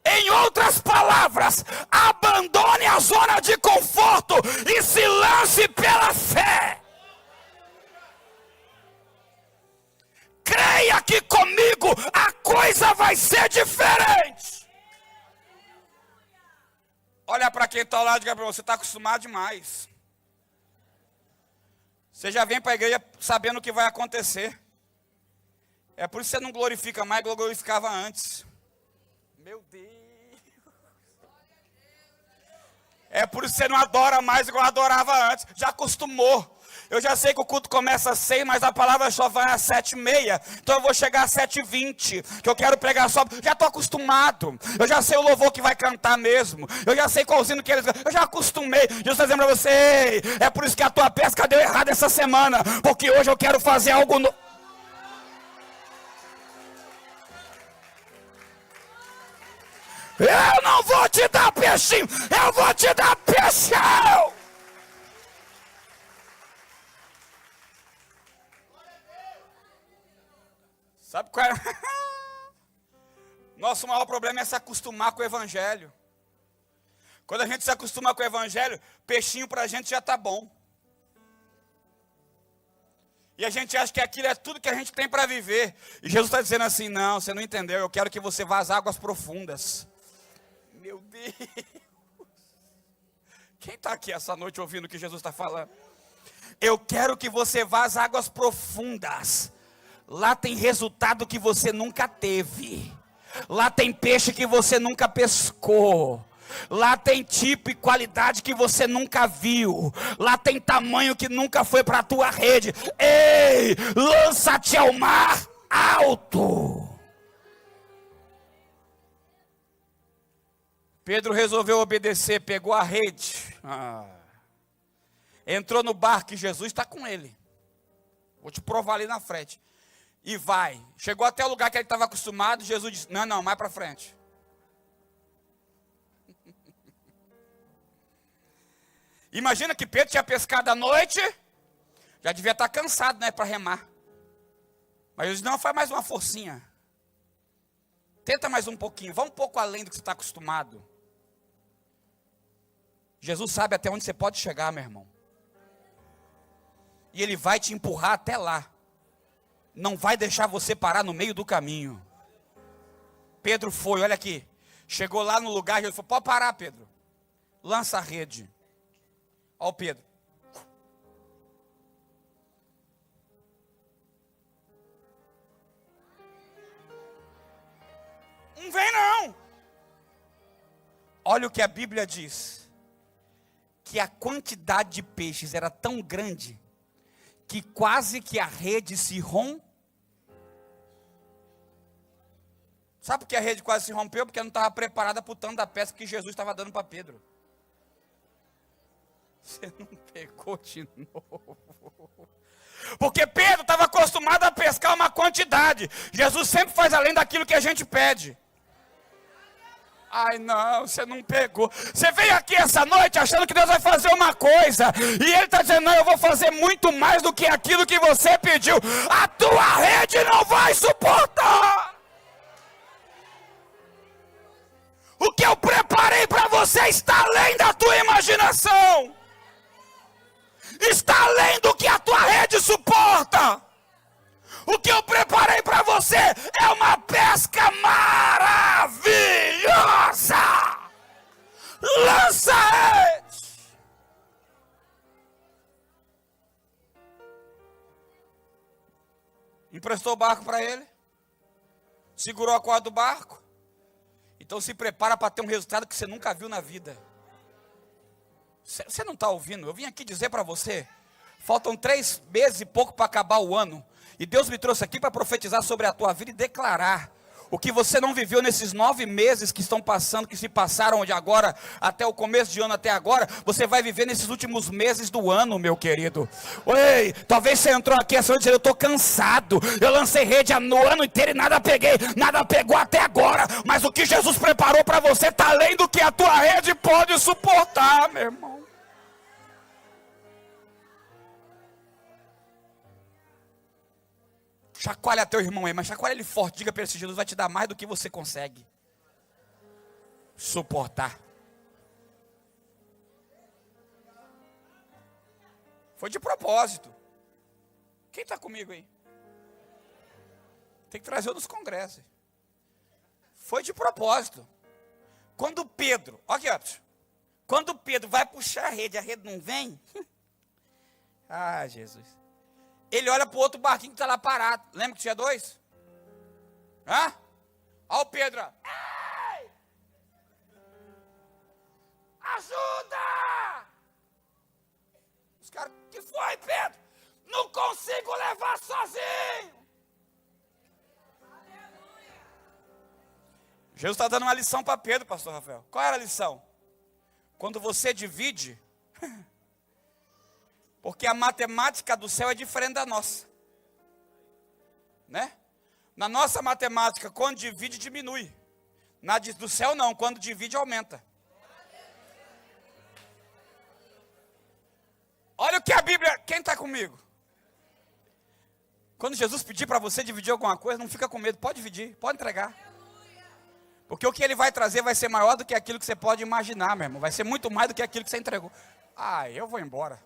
Em outras palavras, abandone a zona de conforto e se lance pela fé. Creia que comigo a coisa vai ser diferente. Olha para quem está ao lado e diga para você, está acostumado demais. Você já vem para a igreja sabendo o que vai acontecer. É por isso que você não glorifica mais, glorificava antes. Meu Deus. É por isso que você não adora mais igual adorava antes. Já acostumou. Eu já sei que o culto começa às 6, mas a palavra só vai às 7h30. Então eu vou chegar às 7h20, que eu quero pregar só. Já estou acostumado. Eu já sei o louvor que vai cantar mesmo. Eu já sei qual hino que eles... Eu já acostumei. Jesus está dizendo para você, ei, é por isso que a tua pesca deu errado essa semana. Porque hoje eu quero fazer algo novo. Eu não vou te dar peixinho, eu vou te dar peixão. Sabe qual é? Nosso maior problema é se acostumar com o evangelho. Quando a gente se acostuma com o evangelho, peixinho pra gente já tá bom. E a gente acha que aquilo é tudo que a gente tem para viver. E Jesus está dizendo assim, não, você não entendeu, eu quero que você vá às águas profundas. Meu Deus. Quem está aqui essa noite ouvindo o que Jesus está falando? Eu quero que você vá às águas profundas. Lá tem resultado que você nunca teve. Lá tem peixe que você nunca pescou. Lá tem tipo e qualidade que você nunca viu. Lá tem tamanho que nunca foi para a tua rede. Ei, lança-te ao mar alto. Pedro resolveu obedecer, pegou a rede. Entrou no barco e Jesus está com ele. Vou te provar ali na frente. E vai. Chegou até o lugar que ele estava acostumado. Jesus disse, não, mais para frente. Imagina que Pedro tinha pescado à noite. Já devia estar cansado, né, para remar. Mas Jesus disse, não, faz mais uma forcinha. Tenta mais um pouquinho. Vá um pouco além do que você está acostumado. Jesus sabe até onde você pode chegar, meu irmão. E Ele vai te empurrar até lá. Não vai deixar você parar no meio do caminho. Pedro foi, olha aqui. Chegou lá no lugar, Jesus falou, pode parar, Pedro. Lança a rede. Olha o Pedro. Não vem não. Olha o que a Bíblia diz. Que a quantidade de peixes era tão grande que quase que a rede se rompeu. Sabe por que a rede quase se rompeu? Porque não estava preparada para o tanto da pesca que Jesus estava dando para Pedro. Você não pegou de novo. Porque Pedro estava acostumado a pescar uma quantidade. Jesus sempre faz além daquilo que a gente pede. Ai não, você não pegou. Você veio aqui essa noite achando que Deus vai fazer uma coisa. E Ele está dizendo, não, eu vou fazer muito mais do que aquilo que você pediu. A tua rede não vai suportar. O que eu preparei para você está além da tua imaginação. Está além do que a tua rede suporta. O que eu preparei para você é uma pesca maravilhosa. Lança a rede. Emprestou o barco para ele. Segurou a corda do barco. Então se prepara para ter um resultado que você nunca viu na vida. Você não está ouvindo? Eu vim aqui dizer para você. Faltam 3 meses e pouco para acabar o ano. E Deus me trouxe aqui para profetizar sobre a tua vida e declarar o que você não viveu nesses 9 meses que estão passando, que se passaram de agora até o começo de ano até agora, você vai viver nesses últimos meses do ano, meu querido. Ei, talvez você entrou aqui essa noite dizendo, eu estou cansado, eu lancei rede no ano inteiro e nada peguei, nada pegou até agora, mas o que Jesus preparou para você está além do que a tua rede pode suportar, meu irmão. Chacoalha teu irmão aí, mas chacoalha ele forte. Diga para ele, Jesus vai te dar mais do que você consegue suportar. Foi de propósito. Quem está comigo aí? Tem que trazer dos congressos. Foi de propósito. Quando Pedro, olha aqui, ó. Quando Pedro vai puxar a rede não vem. Ah, Jesus. Ele olha para o outro barquinho que está lá parado. Lembra que tinha 2? Hã? Olha o Pedro. Ei! Ajuda! consigo levar sozinho. Jesus está dando uma lição para Pedro, pastor Rafael. Qual era a lição? Quando você divide, porque a matemática do céu é diferente da nossa, né? Na nossa matemática, quando divide, diminui. Na do céu não, quando divide, aumenta. Olha o que a Bíblia, quem está comigo? Quando Jesus pedir para você dividir alguma coisa, não fica com medo, pode dividir, pode entregar. Porque o que ele vai trazer vai ser maior do que aquilo que você pode imaginar, meu irmão. Vai ser muito mais do que aquilo que você entregou. Ah, eu vou embora.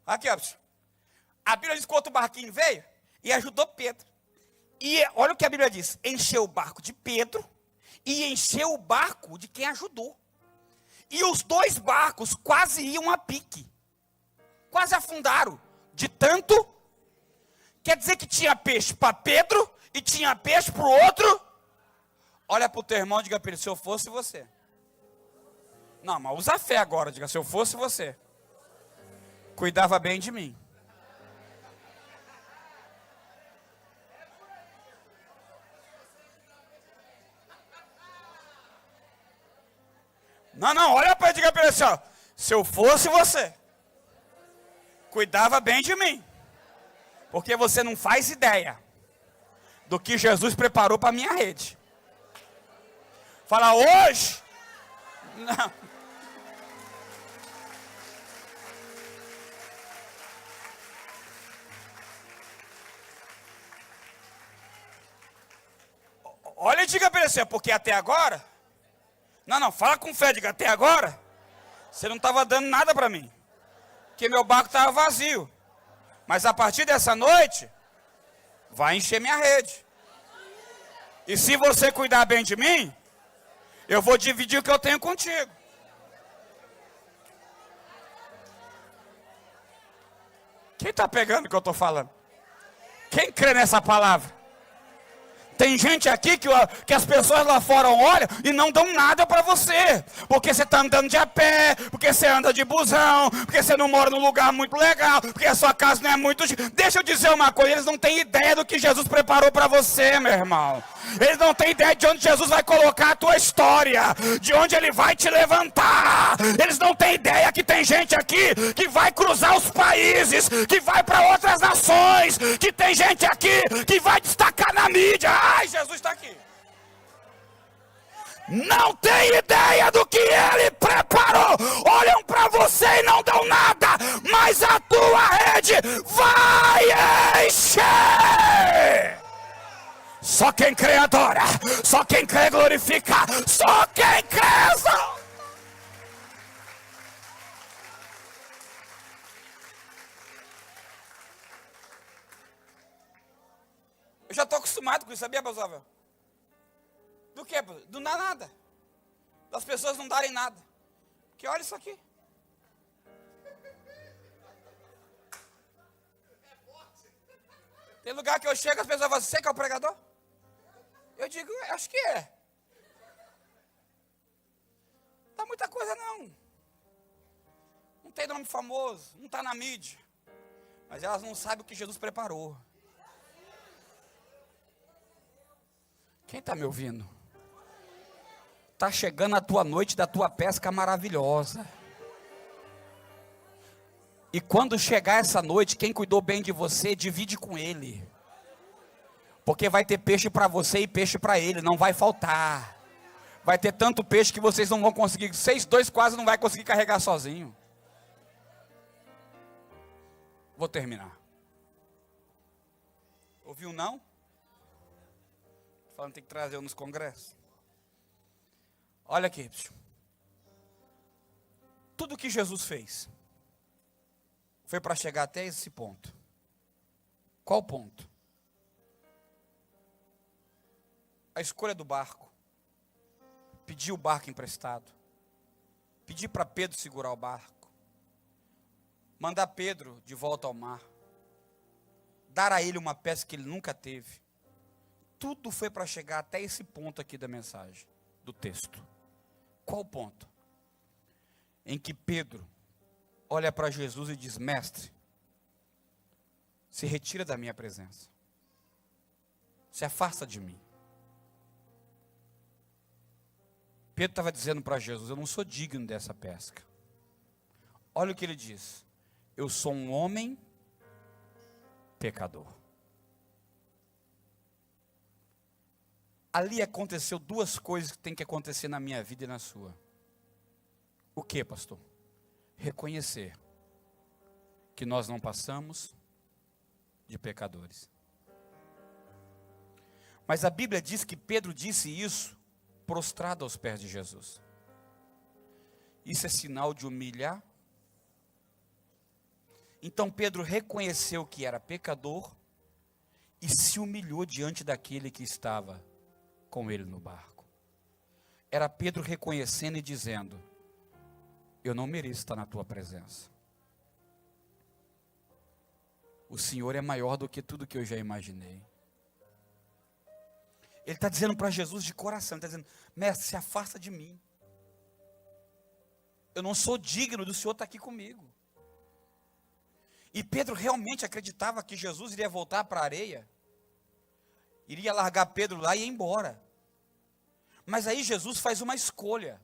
Aqui, ó. A Bíblia diz que outro barquinho veio e ajudou Pedro. E olha o que a Bíblia diz. Encheu o barco de Pedro e encheu o barco de quem ajudou. E os dois barcos quase iam a pique. Quase afundaram. De tanto. Quer dizer que tinha peixe para Pedro e tinha peixe para o outro. Olha para o teu irmão e diga para ele, se eu fosse você. Não, mas usa a fé agora, diga, se eu fosse você. Cuidava bem de mim. Não, olha para ele e diga para ele assim, ó, se eu fosse você. Cuidava bem de mim. Porque você não faz ideia do que Jesus preparou para a minha rede. Fala, hoje, não. Olha e diga para ele assim, porque até agora, não, fala com fé, diga, até agora, você não estava dando nada para mim, porque meu barco estava vazio, mas a partir dessa noite, vai encher minha rede, e se você cuidar bem de mim, eu vou dividir o que eu tenho contigo. Quem está pegando o que eu estou falando? Quem crê nessa palavra? Tem gente aqui que as pessoas lá fora olham e não dão nada para você. Porque você está andando de a pé, porque você anda de busão, porque você não mora num lugar muito legal, porque a sua casa não é muito... Deixa eu dizer uma coisa, eles não têm ideia do que Jesus preparou para você, meu irmão. Eles não têm ideia de onde Jesus vai colocar a tua história, de onde Ele vai te levantar. Eles não têm ideia que tem gente aqui que vai cruzar os países, que vai para outras nações, que tem gente aqui que vai destacar na mídia. Ai, Jesus está aqui. Não tem ideia do que Ele preparou. Olham para você e não dão nada, mas a tua rede vai encher. Só quem crê adora, só quem crê glorifica, só quem crê exalta. Eu já estou acostumado com isso, sabia, pastor? Do que? Do nada. Das pessoas não darem nada. Porque olha isso aqui. Tem lugar que eu chego, as pessoas falam, você que é o pregador? Eu digo, acho que é. Não dá muita coisa não. Não tem nome famoso, não está na mídia. Mas elas não sabem o que Jesus preparou. Quem está me ouvindo? Está chegando a tua noite da tua pesca maravilhosa. E quando chegar essa noite, quem cuidou bem de você, divide com ele. Porque vai ter peixe para você e peixe para ele, não vai faltar. Vai ter tanto peixe que vocês não vão conseguir, vocês dois quase não vai conseguir carregar sozinho. Vou terminar. Ouviu não? Falando que tem que trazer nos congressos. Olha aqui, tudo que Jesus fez foi para chegar até esse ponto. Qual ponto? A escolha do barco. Pedir o barco emprestado. Pedir para Pedro segurar o barco. Mandar Pedro de volta ao mar. Dar a ele uma pesca que ele nunca teve. Tudo foi para chegar até esse ponto aqui da mensagem, do texto. Qual ponto? Em que Pedro olha para Jesus e diz, mestre, se retira da minha presença. Se afasta de mim. Pedro estava dizendo para Jesus, eu não sou digno dessa pesca. Olha o que ele diz. Eu sou um homem pecador. Ali aconteceu duas coisas que tem que acontecer na minha vida e na sua. O que, pastor? Reconhecer que nós não passamos de pecadores. Mas a Bíblia diz que Pedro disse isso prostrado aos pés de Jesus. Isso é sinal de humilhar. Então Pedro reconheceu que era pecador e se humilhou diante daquele que estava com ele no barco. Era Pedro reconhecendo e dizendo, eu não mereço estar na tua presença. O Senhor é maior do que tudo que eu já imaginei. Ele está dizendo para Jesus de coração, ele está dizendo, mestre, se afasta de mim. Eu não sou digno do Senhor estar aqui comigo. E Pedro realmente acreditava que Jesus iria voltar para a areia, iria largar Pedro lá e ir embora. Mas aí Jesus faz uma escolha.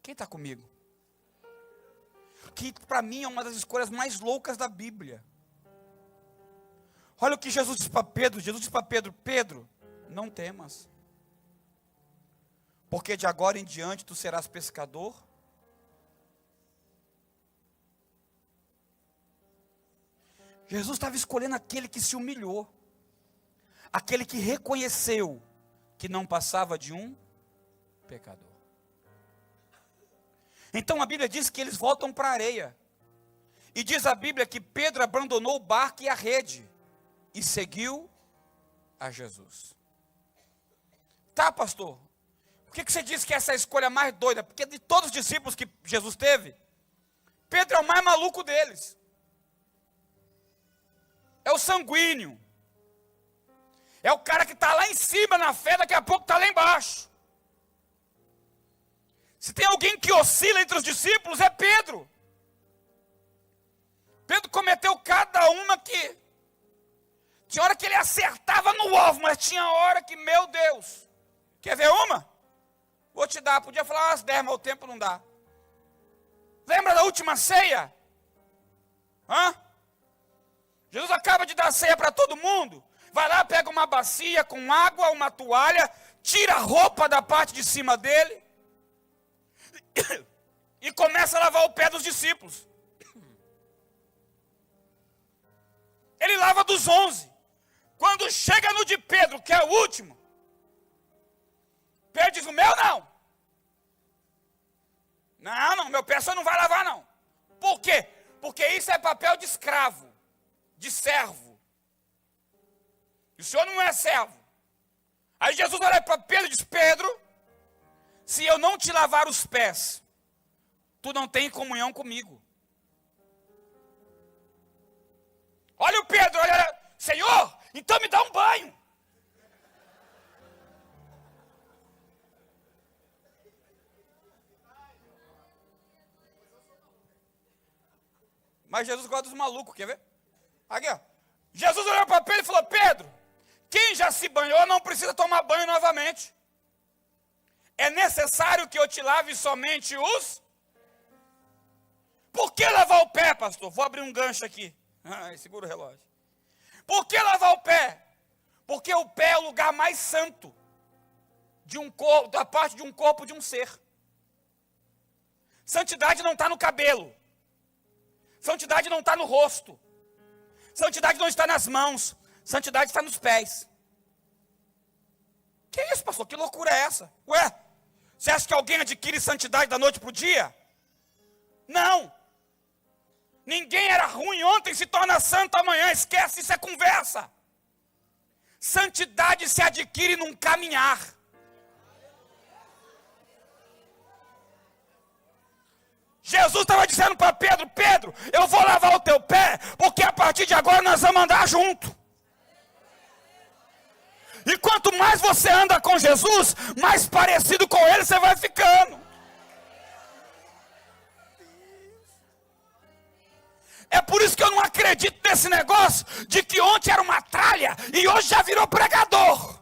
Quem está comigo? Que para mim é uma das escolhas mais loucas da Bíblia. Olha o que Jesus disse para Pedro. Jesus disse para Pedro, Pedro, não temas, porque de agora em diante tu serás pescador. Jesus estava escolhendo aquele que se humilhou, aquele que reconheceu que não passava de um pecador. Então a Bíblia diz que eles voltam para a areia, e diz a Bíblia que Pedro abandonou o barco e a rede, e seguiu a Jesus. Tá, pastor, por que você diz que essa é a escolha mais doida? Porque de todos os discípulos que Jesus teve, Pedro é o mais maluco deles. É o sanguíneo. É o cara que está lá em cima na fé, daqui a pouco está lá embaixo. Se tem alguém que oscila entre os discípulos, é Pedro. Pedro cometeu cada uma que... Tinha hora que ele acertava no alvo, mas tinha hora que, meu Deus... Quer ver uma? Vou te dar, podia falar umas 10, mas o tempo não dá. Lembra da última ceia? Jesus acaba de dar ceia para todo mundo. Vai lá, pega uma bacia com água, uma toalha, tira a roupa da parte de cima dele e começa a lavar o pé dos discípulos. Ele lava dos 11. Quando chega no de Pedro, que é o último, Pedro diz, o meu não. Não, meu pé só não vai lavar não. Por quê? Porque isso é papel de escravo, de servo. E o senhor não é servo. Aí Jesus olha para Pedro e diz, Pedro, se eu não te lavar os pés, tu não tem comunhão comigo. Olha o Pedro, olha, Senhor, então me dá um banho. Mas Jesus gosta dos malucos, quer ver? Aqui, ó. Jesus olhou para Pedro e falou, Pedro, quem já se banhou não precisa tomar banho novamente. É necessário que eu te lave somente os... Por que lavar o pé, pastor? Vou abrir um gancho aqui. Segura o relógio. Por que lavar o pé? Porque o pé é o lugar mais santo de um corpo, da parte de um corpo de um ser. Santidade não está no cabelo. Santidade não está no rosto. Santidade não está nas mãos. Santidade está nos pés. Que isso, pastor? Que loucura é essa? Ué, você acha que alguém adquire santidade da noite para o dia? Não. Ninguém era ruim ontem, se torna santo amanhã. Esquece, isso é conversa. Santidade se adquire num caminhar. Jesus estava dizendo para Pedro, Pedro, eu vou lavar o teu pé, porque a partir de agora nós vamos andar junto. E quanto mais você anda com Jesus, mais parecido com Ele você vai ficando. É por isso que eu não acredito nesse negócio de que ontem era uma tralha e hoje já virou pregador,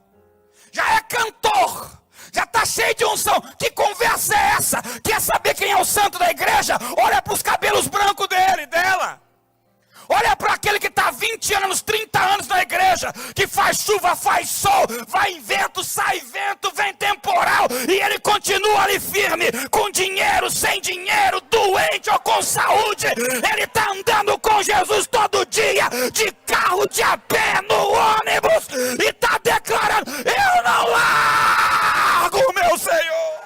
já é cantor, já está cheio de unção. Que conversa é essa? Quer saber quem é o santo da igreja? Olha para os cabelos brancos dele, dela. Olha para aquele que está 20 anos, 30 anos na igreja, que faz chuva, faz sol, vai vento, sai vento, vem temporal, e ele continua ali firme, com dinheiro, sem dinheiro, doente ou com saúde. Ele está andando com Jesus todo dia, de carro, de a pé, no ônibus, e está declarando: eu não largo o meu Senhor.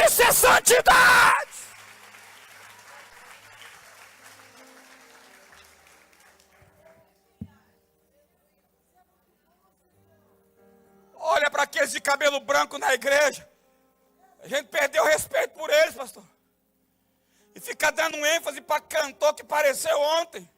Isso é santidade. Olha para aqueles de cabelo branco na igreja. A gente perdeu o respeito por eles, pastor. E fica dando um ênfase para cantor que apareceu ontem.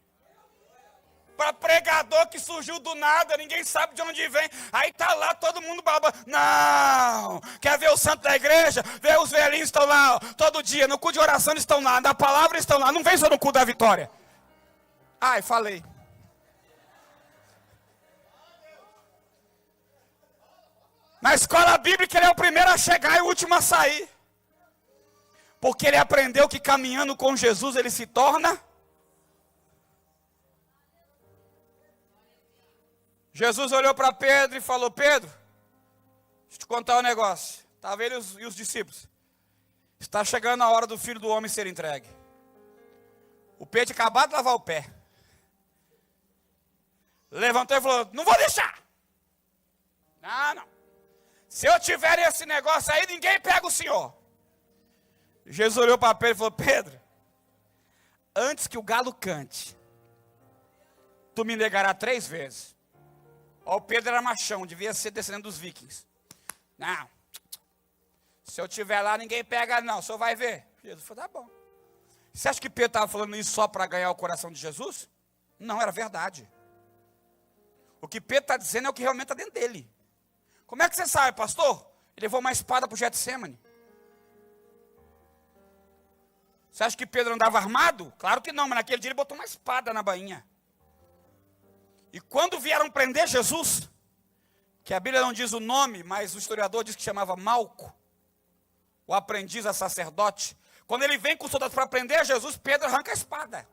Para pregador que surgiu do nada, ninguém sabe de onde vem. Aí tá lá todo mundo babando. Não! Quer ver o santo da igreja? Vê os velhinhos estão lá, ó, todo dia. No culto de oração estão lá, na palavra estão lá. Não vem só no culto da vitória. Ai, falei. Na escola bíblica ele é o primeiro a chegar e o último a sair. Porque ele aprendeu que caminhando com Jesus ele se torna. Jesus olhou para Pedro e falou: Pedro, deixa eu te contar um negócio. Estava ele e os discípulos. Está chegando a hora do Filho do Homem ser entregue. O Pedro tinha acabado de lavar o pé. Levantou e falou: não vou deixar. Não. Se eu tiver esse negócio aí, ninguém pega o senhor. Jesus olhou para Pedro e falou: Pedro, antes que o galo cante, tu me negarás 3 vezes. Ó, o Pedro era machão, devia ser descendente dos vikings. Não. Se eu estiver lá, ninguém pega não, o senhor vai ver. Jesus falou: tá bom. Você acha que Pedro estava falando isso só para ganhar o coração de Jesus? Não, era verdade. O que Pedro está dizendo é o que realmente está dentro dele. Como é que você sabe, pastor? Ele levou uma espada para o Getsemane. Você acha que Pedro andava armado? Claro que não, mas naquele dia ele botou uma espada na bainha. E quando vieram prender Jesus, que a Bíblia não diz o nome, mas o historiador diz que chamava Malco, o aprendiz a sacerdote. Quando ele vem com os soldados para prender Jesus, Pedro arranca a espada.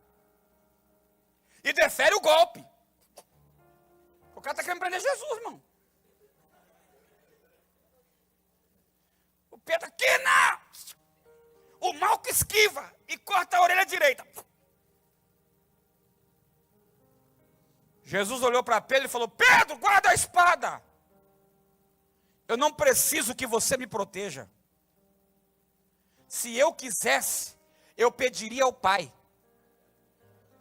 E defere o golpe. O cara está querendo prender Jesus, irmão. O Pedro aqui não. O Malco esquiva e corta a orelha direita. Jesus olhou para Pedro e falou: Pedro, guarda a espada. Eu não preciso que você me proteja. Se eu quisesse, eu pediria ao Pai.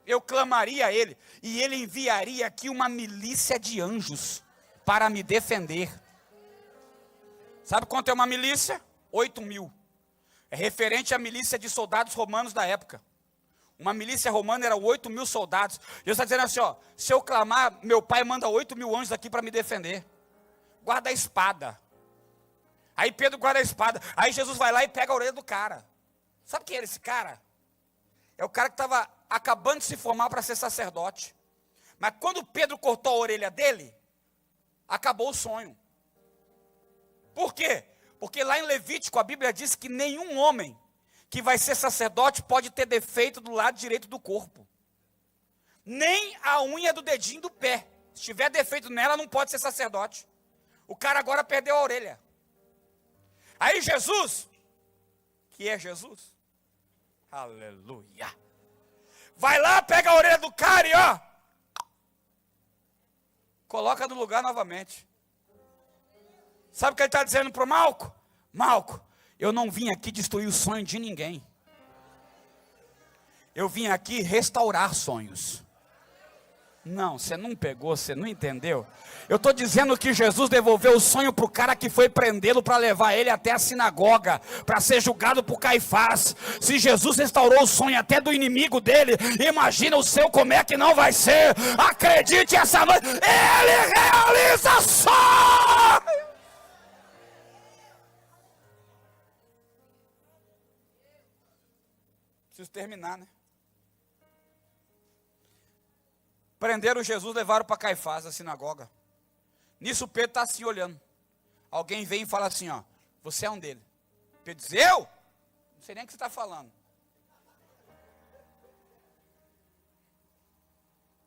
Eu clamaria a Ele. E Ele enviaria aqui uma milícia de anjos para me defender. Sabe quanto é uma milícia? 8.000. É referente à milícia de soldados romanos da época. Uma milícia romana era 8.000 soldados. Jesus está dizendo assim, ó: se eu clamar, meu pai manda 8.000 anjos aqui para me defender. Guarda a espada. Aí Pedro guarda a espada. Aí Jesus vai lá e pega a orelha do cara. Sabe quem era esse cara? É o cara que estava acabando de se formar para ser sacerdote. Mas quando Pedro cortou a orelha dele, acabou o sonho. Por quê? Porque lá em Levítico a Bíblia diz que nenhum homem que vai ser sacerdote pode ter defeito do lado direito do corpo. Nem a unha do dedinho do pé. Se tiver defeito nela, não pode ser sacerdote. O cara agora perdeu a orelha. Aí Jesus, que é Jesus, aleluia, vai lá, pega a orelha do cara e ó, coloca no lugar novamente. Sabe o que ele está dizendo para o Malco? Malco, eu não vim aqui destruir o sonho de ninguém. Eu vim aqui restaurar sonhos. Não, você não pegou, você não entendeu. Eu estou dizendo que Jesus devolveu o sonho para o cara que foi prendê-lo para levar ele até a sinagoga, para ser julgado por Caifás. Se Jesus restaurou o sonho até do inimigo dele, imagina o seu como é que não vai ser. Acredite essa noite, ele realiza sonhos. Preciso Preciso terminar, né? Prenderam Jesus, levaram para Caifás, a sinagoga. Nisso Pedro está assim olhando. Alguém vem e fala assim, ó, você é um dele. Pedro diz, eu? Não sei nem o que você está falando.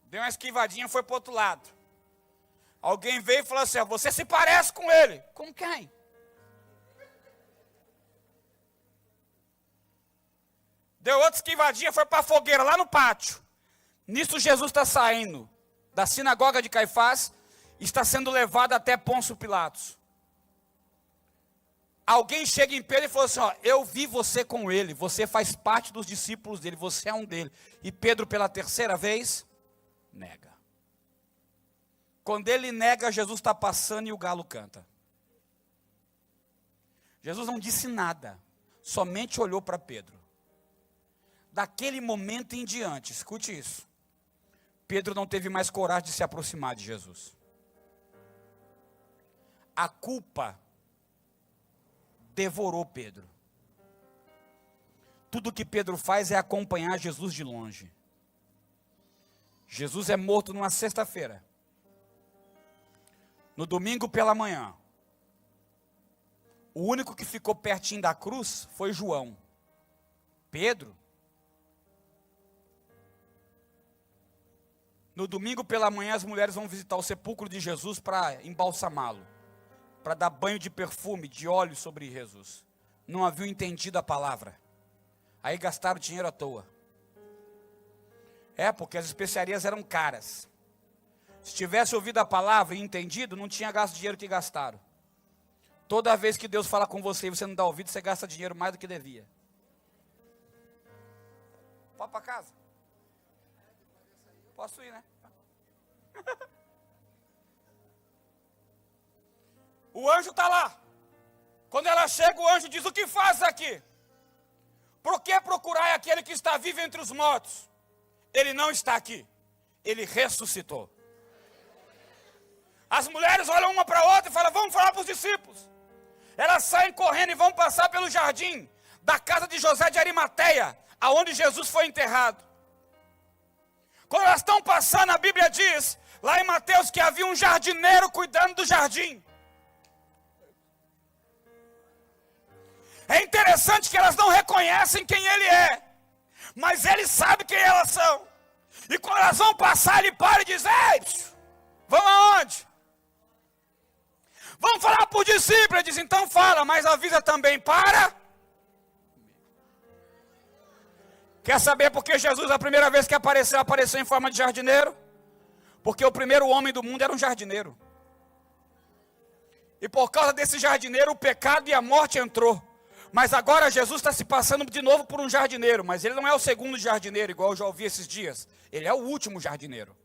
Deu uma esquivadinha e foi para o outro lado. Alguém veio e falou assim, ó, você se parece com ele. Com quem? Deu outra esquivadinha, foi para a fogueira, lá no pátio. Nisso Jesus está saindo da sinagoga de Caifás, está sendo levado até Pôncio Pilatos. Alguém chega em Pedro e falou assim, ó, eu vi você com ele, você faz parte dos discípulos dele, você é um dele. E Pedro pela terceira vez, nega. Quando ele nega, Jesus está passando e o galo canta. Jesus não disse nada, somente olhou para Pedro. Daquele momento em diante, escute isso, Pedro não teve mais coragem de se aproximar de Jesus. A culpa devorou Pedro. Tudo que Pedro faz é acompanhar Jesus de longe. Jesus é morto numa sexta-feira. No domingo pela manhã, o único que ficou pertinho da cruz foi João. Pedro, no domingo pela manhã as mulheres vão visitar o sepulcro de Jesus para embalsamá-lo, para dar banho de perfume, de óleo sobre Jesus. Não haviam entendido a palavra. Aí gastaram dinheiro à toa. Porque as especiarias eram caras. Se tivesse ouvido a palavra e entendido, não tinha gasto dinheiro que gastaram. Toda vez que Deus fala com você e você não dá ouvido, você gasta dinheiro mais do que devia. Pode para casa? Posso ir, né? O anjo está lá. Quando ela chega, o anjo diz, o que faz aqui? Por que procurar aquele que está vivo entre os mortos? Ele não está aqui. Ele ressuscitou. As mulheres olham uma para a outra e falam, vamos falar para os discípulos. Elas saem correndo e vão passar pelo jardim da casa de José de Arimateia, aonde Jesus foi enterrado. Quando elas estão passando, a Bíblia diz, lá em Mateus, que havia um jardineiro cuidando do jardim. É interessante que elas não reconhecem quem ele é, mas ele sabe quem elas são. E quando elas vão passar, ele para e diz, ei, vão aonde? Vamos falar para o discípulo. Ele diz, então fala, mas avisa também para. Quer saber por que Jesus, a primeira vez que apareceu em forma de jardineiro? Porque o primeiro homem do mundo era um jardineiro. E por causa desse jardineiro, o pecado e a morte entrou. Mas agora Jesus está se passando de novo por um jardineiro. Mas ele não é o segundo jardineiro, igual eu já ouvi esses dias. Ele é o último jardineiro.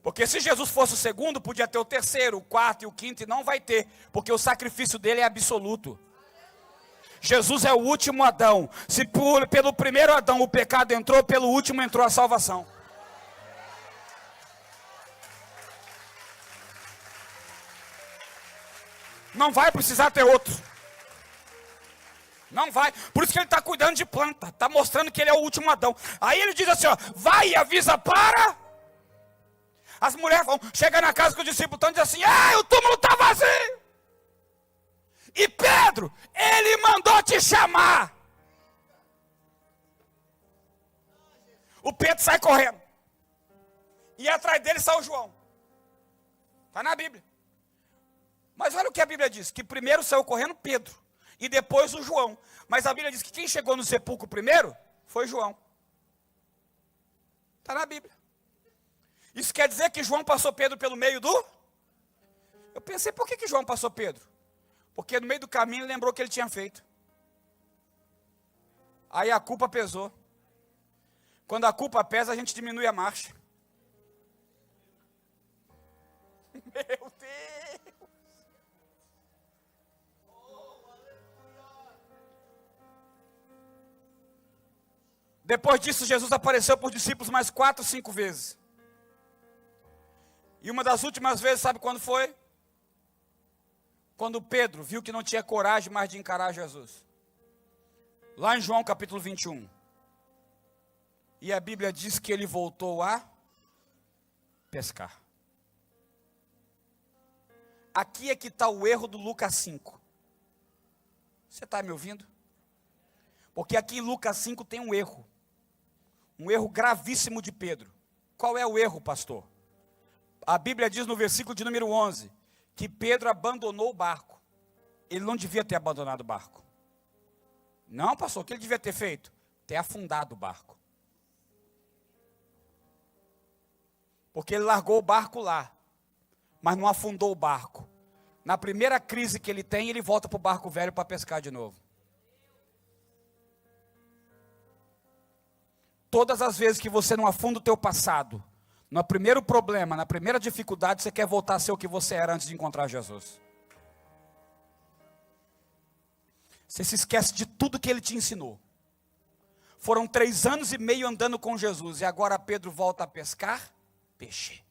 Porque se Jesus fosse o segundo, podia ter o terceiro, o quarto e o quinto, e não vai ter. Porque o sacrifício dele é absoluto. Jesus é o último Adão. Se pelo primeiro Adão o pecado entrou, pelo último entrou a salvação. Não vai precisar ter outro. Não vai. Por isso que ele está cuidando de planta. Está mostrando que ele é o último Adão. Aí ele diz assim, ó, vai e avisa para. As mulheres vão, chega na casa que os discípulos estão dizendo assim, o túmulo está vazio. E Pedro, ele mandou te chamar. O Pedro sai correndo. E atrás dele sai o João. Está na Bíblia. Mas olha o que a Bíblia diz, que primeiro saiu correndo Pedro. E depois o João. Mas a Bíblia diz que quem chegou no sepulcro primeiro foi João. Está na Bíblia. Isso quer dizer que João passou Pedro pelo meio do... Eu pensei, por que João passou Pedro? Porque no meio do caminho ele lembrou o que ele tinha feito. Aí a culpa pesou. Quando a culpa pesa, a gente diminui a marcha. Meu Deus! Depois disso, Jesus apareceu para os discípulos mais 4 ou 5 vezes. E uma das últimas vezes, sabe quando foi? Quando Pedro viu que não tinha coragem mais de encarar Jesus. Lá em João capítulo 21. E a Bíblia diz que ele voltou a pescar. Aqui é que está o erro do Lucas 5. Você está me ouvindo? Porque aqui em Lucas 5 tem um erro gravíssimo de Pedro. Qual é o erro, pastor? A Bíblia diz no versículo de número 11, que Pedro abandonou o barco. Ele não devia ter abandonado o barco. Não, pastor, o que ele devia ter feito? Ter afundado o barco. Porque ele largou o barco lá, mas não afundou o barco. Na primeira crise que ele tem, ele volta para o barco velho para pescar de novo. Todas as vezes que você não afunda o teu passado, no primeiro problema, na primeira dificuldade, você quer voltar a ser o que você era antes de encontrar Jesus. Você se esquece de tudo que ele te ensinou. Foram 3 anos e meio andando com Jesus, e agora Pedro volta a pescar peixe.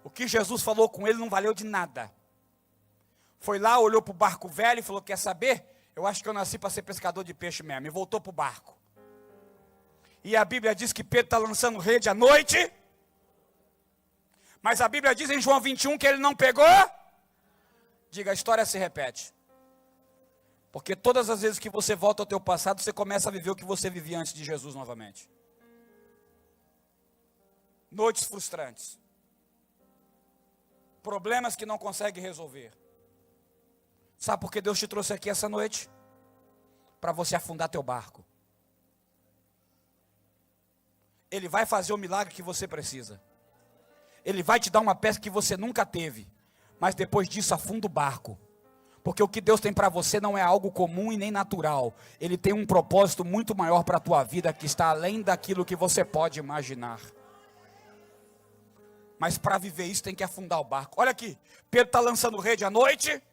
O que Jesus falou com ele não valeu de nada. Foi lá, olhou para o barco velho e falou, quer saber? Eu acho que eu nasci para ser pescador de peixe mesmo. E voltou para o barco. E a Bíblia diz que Pedro está lançando rede à noite. Mas a Bíblia diz em João 21 que ele não pegou. Diga, a história se repete. Porque todas as vezes que você volta ao teu passado, você começa a viver o que você vivia antes de Jesus novamente. Noites frustrantes. Problemas que não consegue resolver. Sabe por que Deus te trouxe aqui essa noite? Para você afundar teu barco. Ele vai fazer o milagre que você precisa. Ele vai te dar uma pesca que você nunca teve. Mas depois disso, afunda o barco. Porque o que Deus tem para você não é algo comum e nem natural. Ele tem um propósito muito maior para a tua vida, que está além daquilo que você pode imaginar. Mas para viver isso tem que afundar o barco. Olha aqui, Pedro está lançando rede à noite.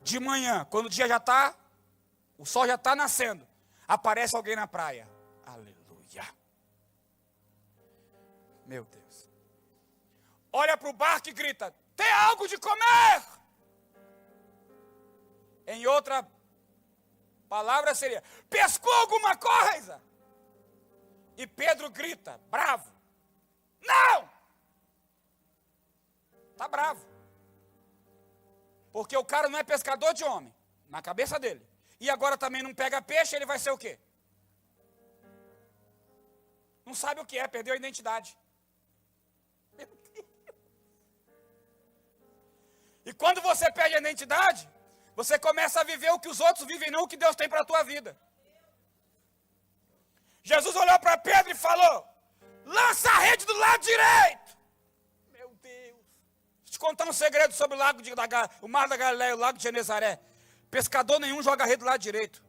De manhã, quando o dia já está, o sol já está nascendo, aparece alguém na praia. Aleluia. Meu Deus. Olha para o barco e grita, tem algo de comer? Em outra palavra seria, pescou alguma coisa? E Pedro grita, bravo, não! Está bravo. Porque o cara não é pescador de homem, na cabeça dele. E agora também não pega peixe, ele vai ser o quê? Não sabe o que é, perdeu a identidade. Meu Deus. E quando você perde a identidade, você começa a viver o que os outros vivem, não o que Deus tem para a tua vida. Jesus olhou para Pedro e falou, lança a rede do lado direito. Meu Deus. Deixa eu te contar um segredo sobre o mar da Galileia, o lago de Genezaré. Pescador nenhum joga a rede do lado direito.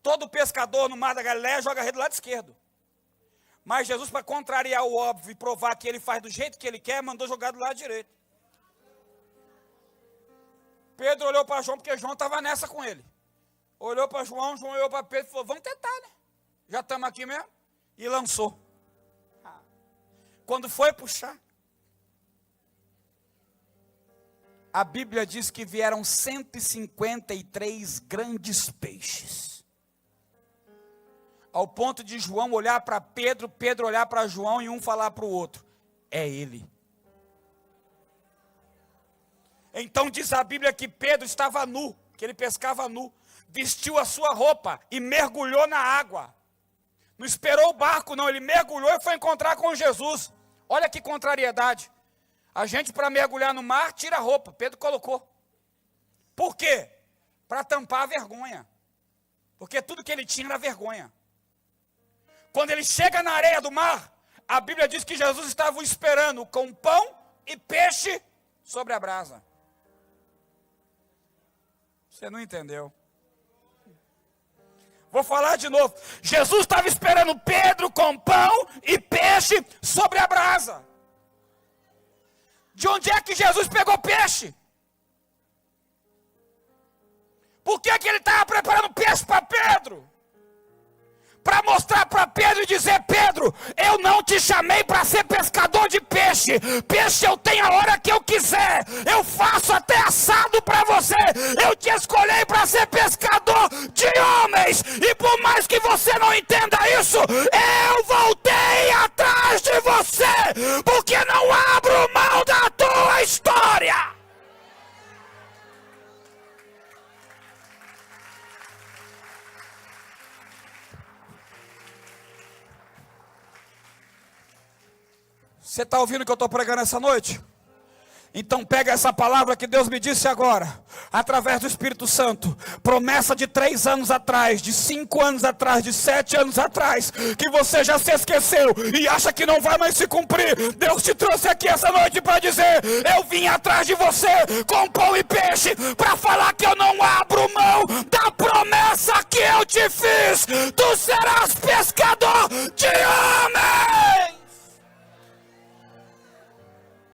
Todo pescador no mar da Galileia joga a rede do lado esquerdo. Mas Jesus, para contrariar o óbvio e provar que ele faz do jeito que ele quer, mandou jogar do lado direito. Pedro olhou para João, porque João estava nessa com ele. Olhou para João, João olhou para Pedro e falou, vamos tentar, né? Já estamos aqui mesmo. E lançou. Quando foi puxar, a Bíblia diz que vieram 153 grandes peixes. Ao ponto de João olhar para Pedro, Pedro olhar para João e um falar para o outro, é ele. Então diz a Bíblia que Pedro estava nu, que ele pescava nu, vestiu a sua roupa e mergulhou na água. Não esperou o barco não, ele mergulhou e foi encontrar com Jesus. Olha que contrariedade. A gente, para mergulhar no mar, tira a roupa. Pedro colocou. Por quê? Para tampar a vergonha. Porque tudo que ele tinha era vergonha. Quando ele chega na areia do mar, a Bíblia diz que Jesus estava o esperando com pão e peixe sobre a brasa. Você não entendeu? Vou falar de novo. Jesus estava esperando Pedro com pão e peixe sobre a brasa. De onde é que Jesus pegou peixe? Por que ele estava preparando peixe para Pedro? Para mostrar para Pedro e dizer, Pedro, eu não te chamei para ser pescador de peixe. Peixe eu tenho a hora que eu quiser. Eu faço até assado para você. Eu te escolhi para ser pescador de homens. E por mais que você não entenda isso, eu voltei atrás de você, porque não abro mão da tua história. Você está ouvindo o que eu estou pregando essa noite? Então pega essa palavra que Deus me disse agora, através do Espírito Santo, promessa de 3 anos atrás, de 5 anos atrás, de 7 anos atrás, que você já se esqueceu e acha que não vai mais se cumprir. Deus te trouxe aqui essa noite para dizer: eu vim atrás de você com pão e peixe, para falar que eu não abro mão da promessa que eu te fiz. Tu serás pescador de homens.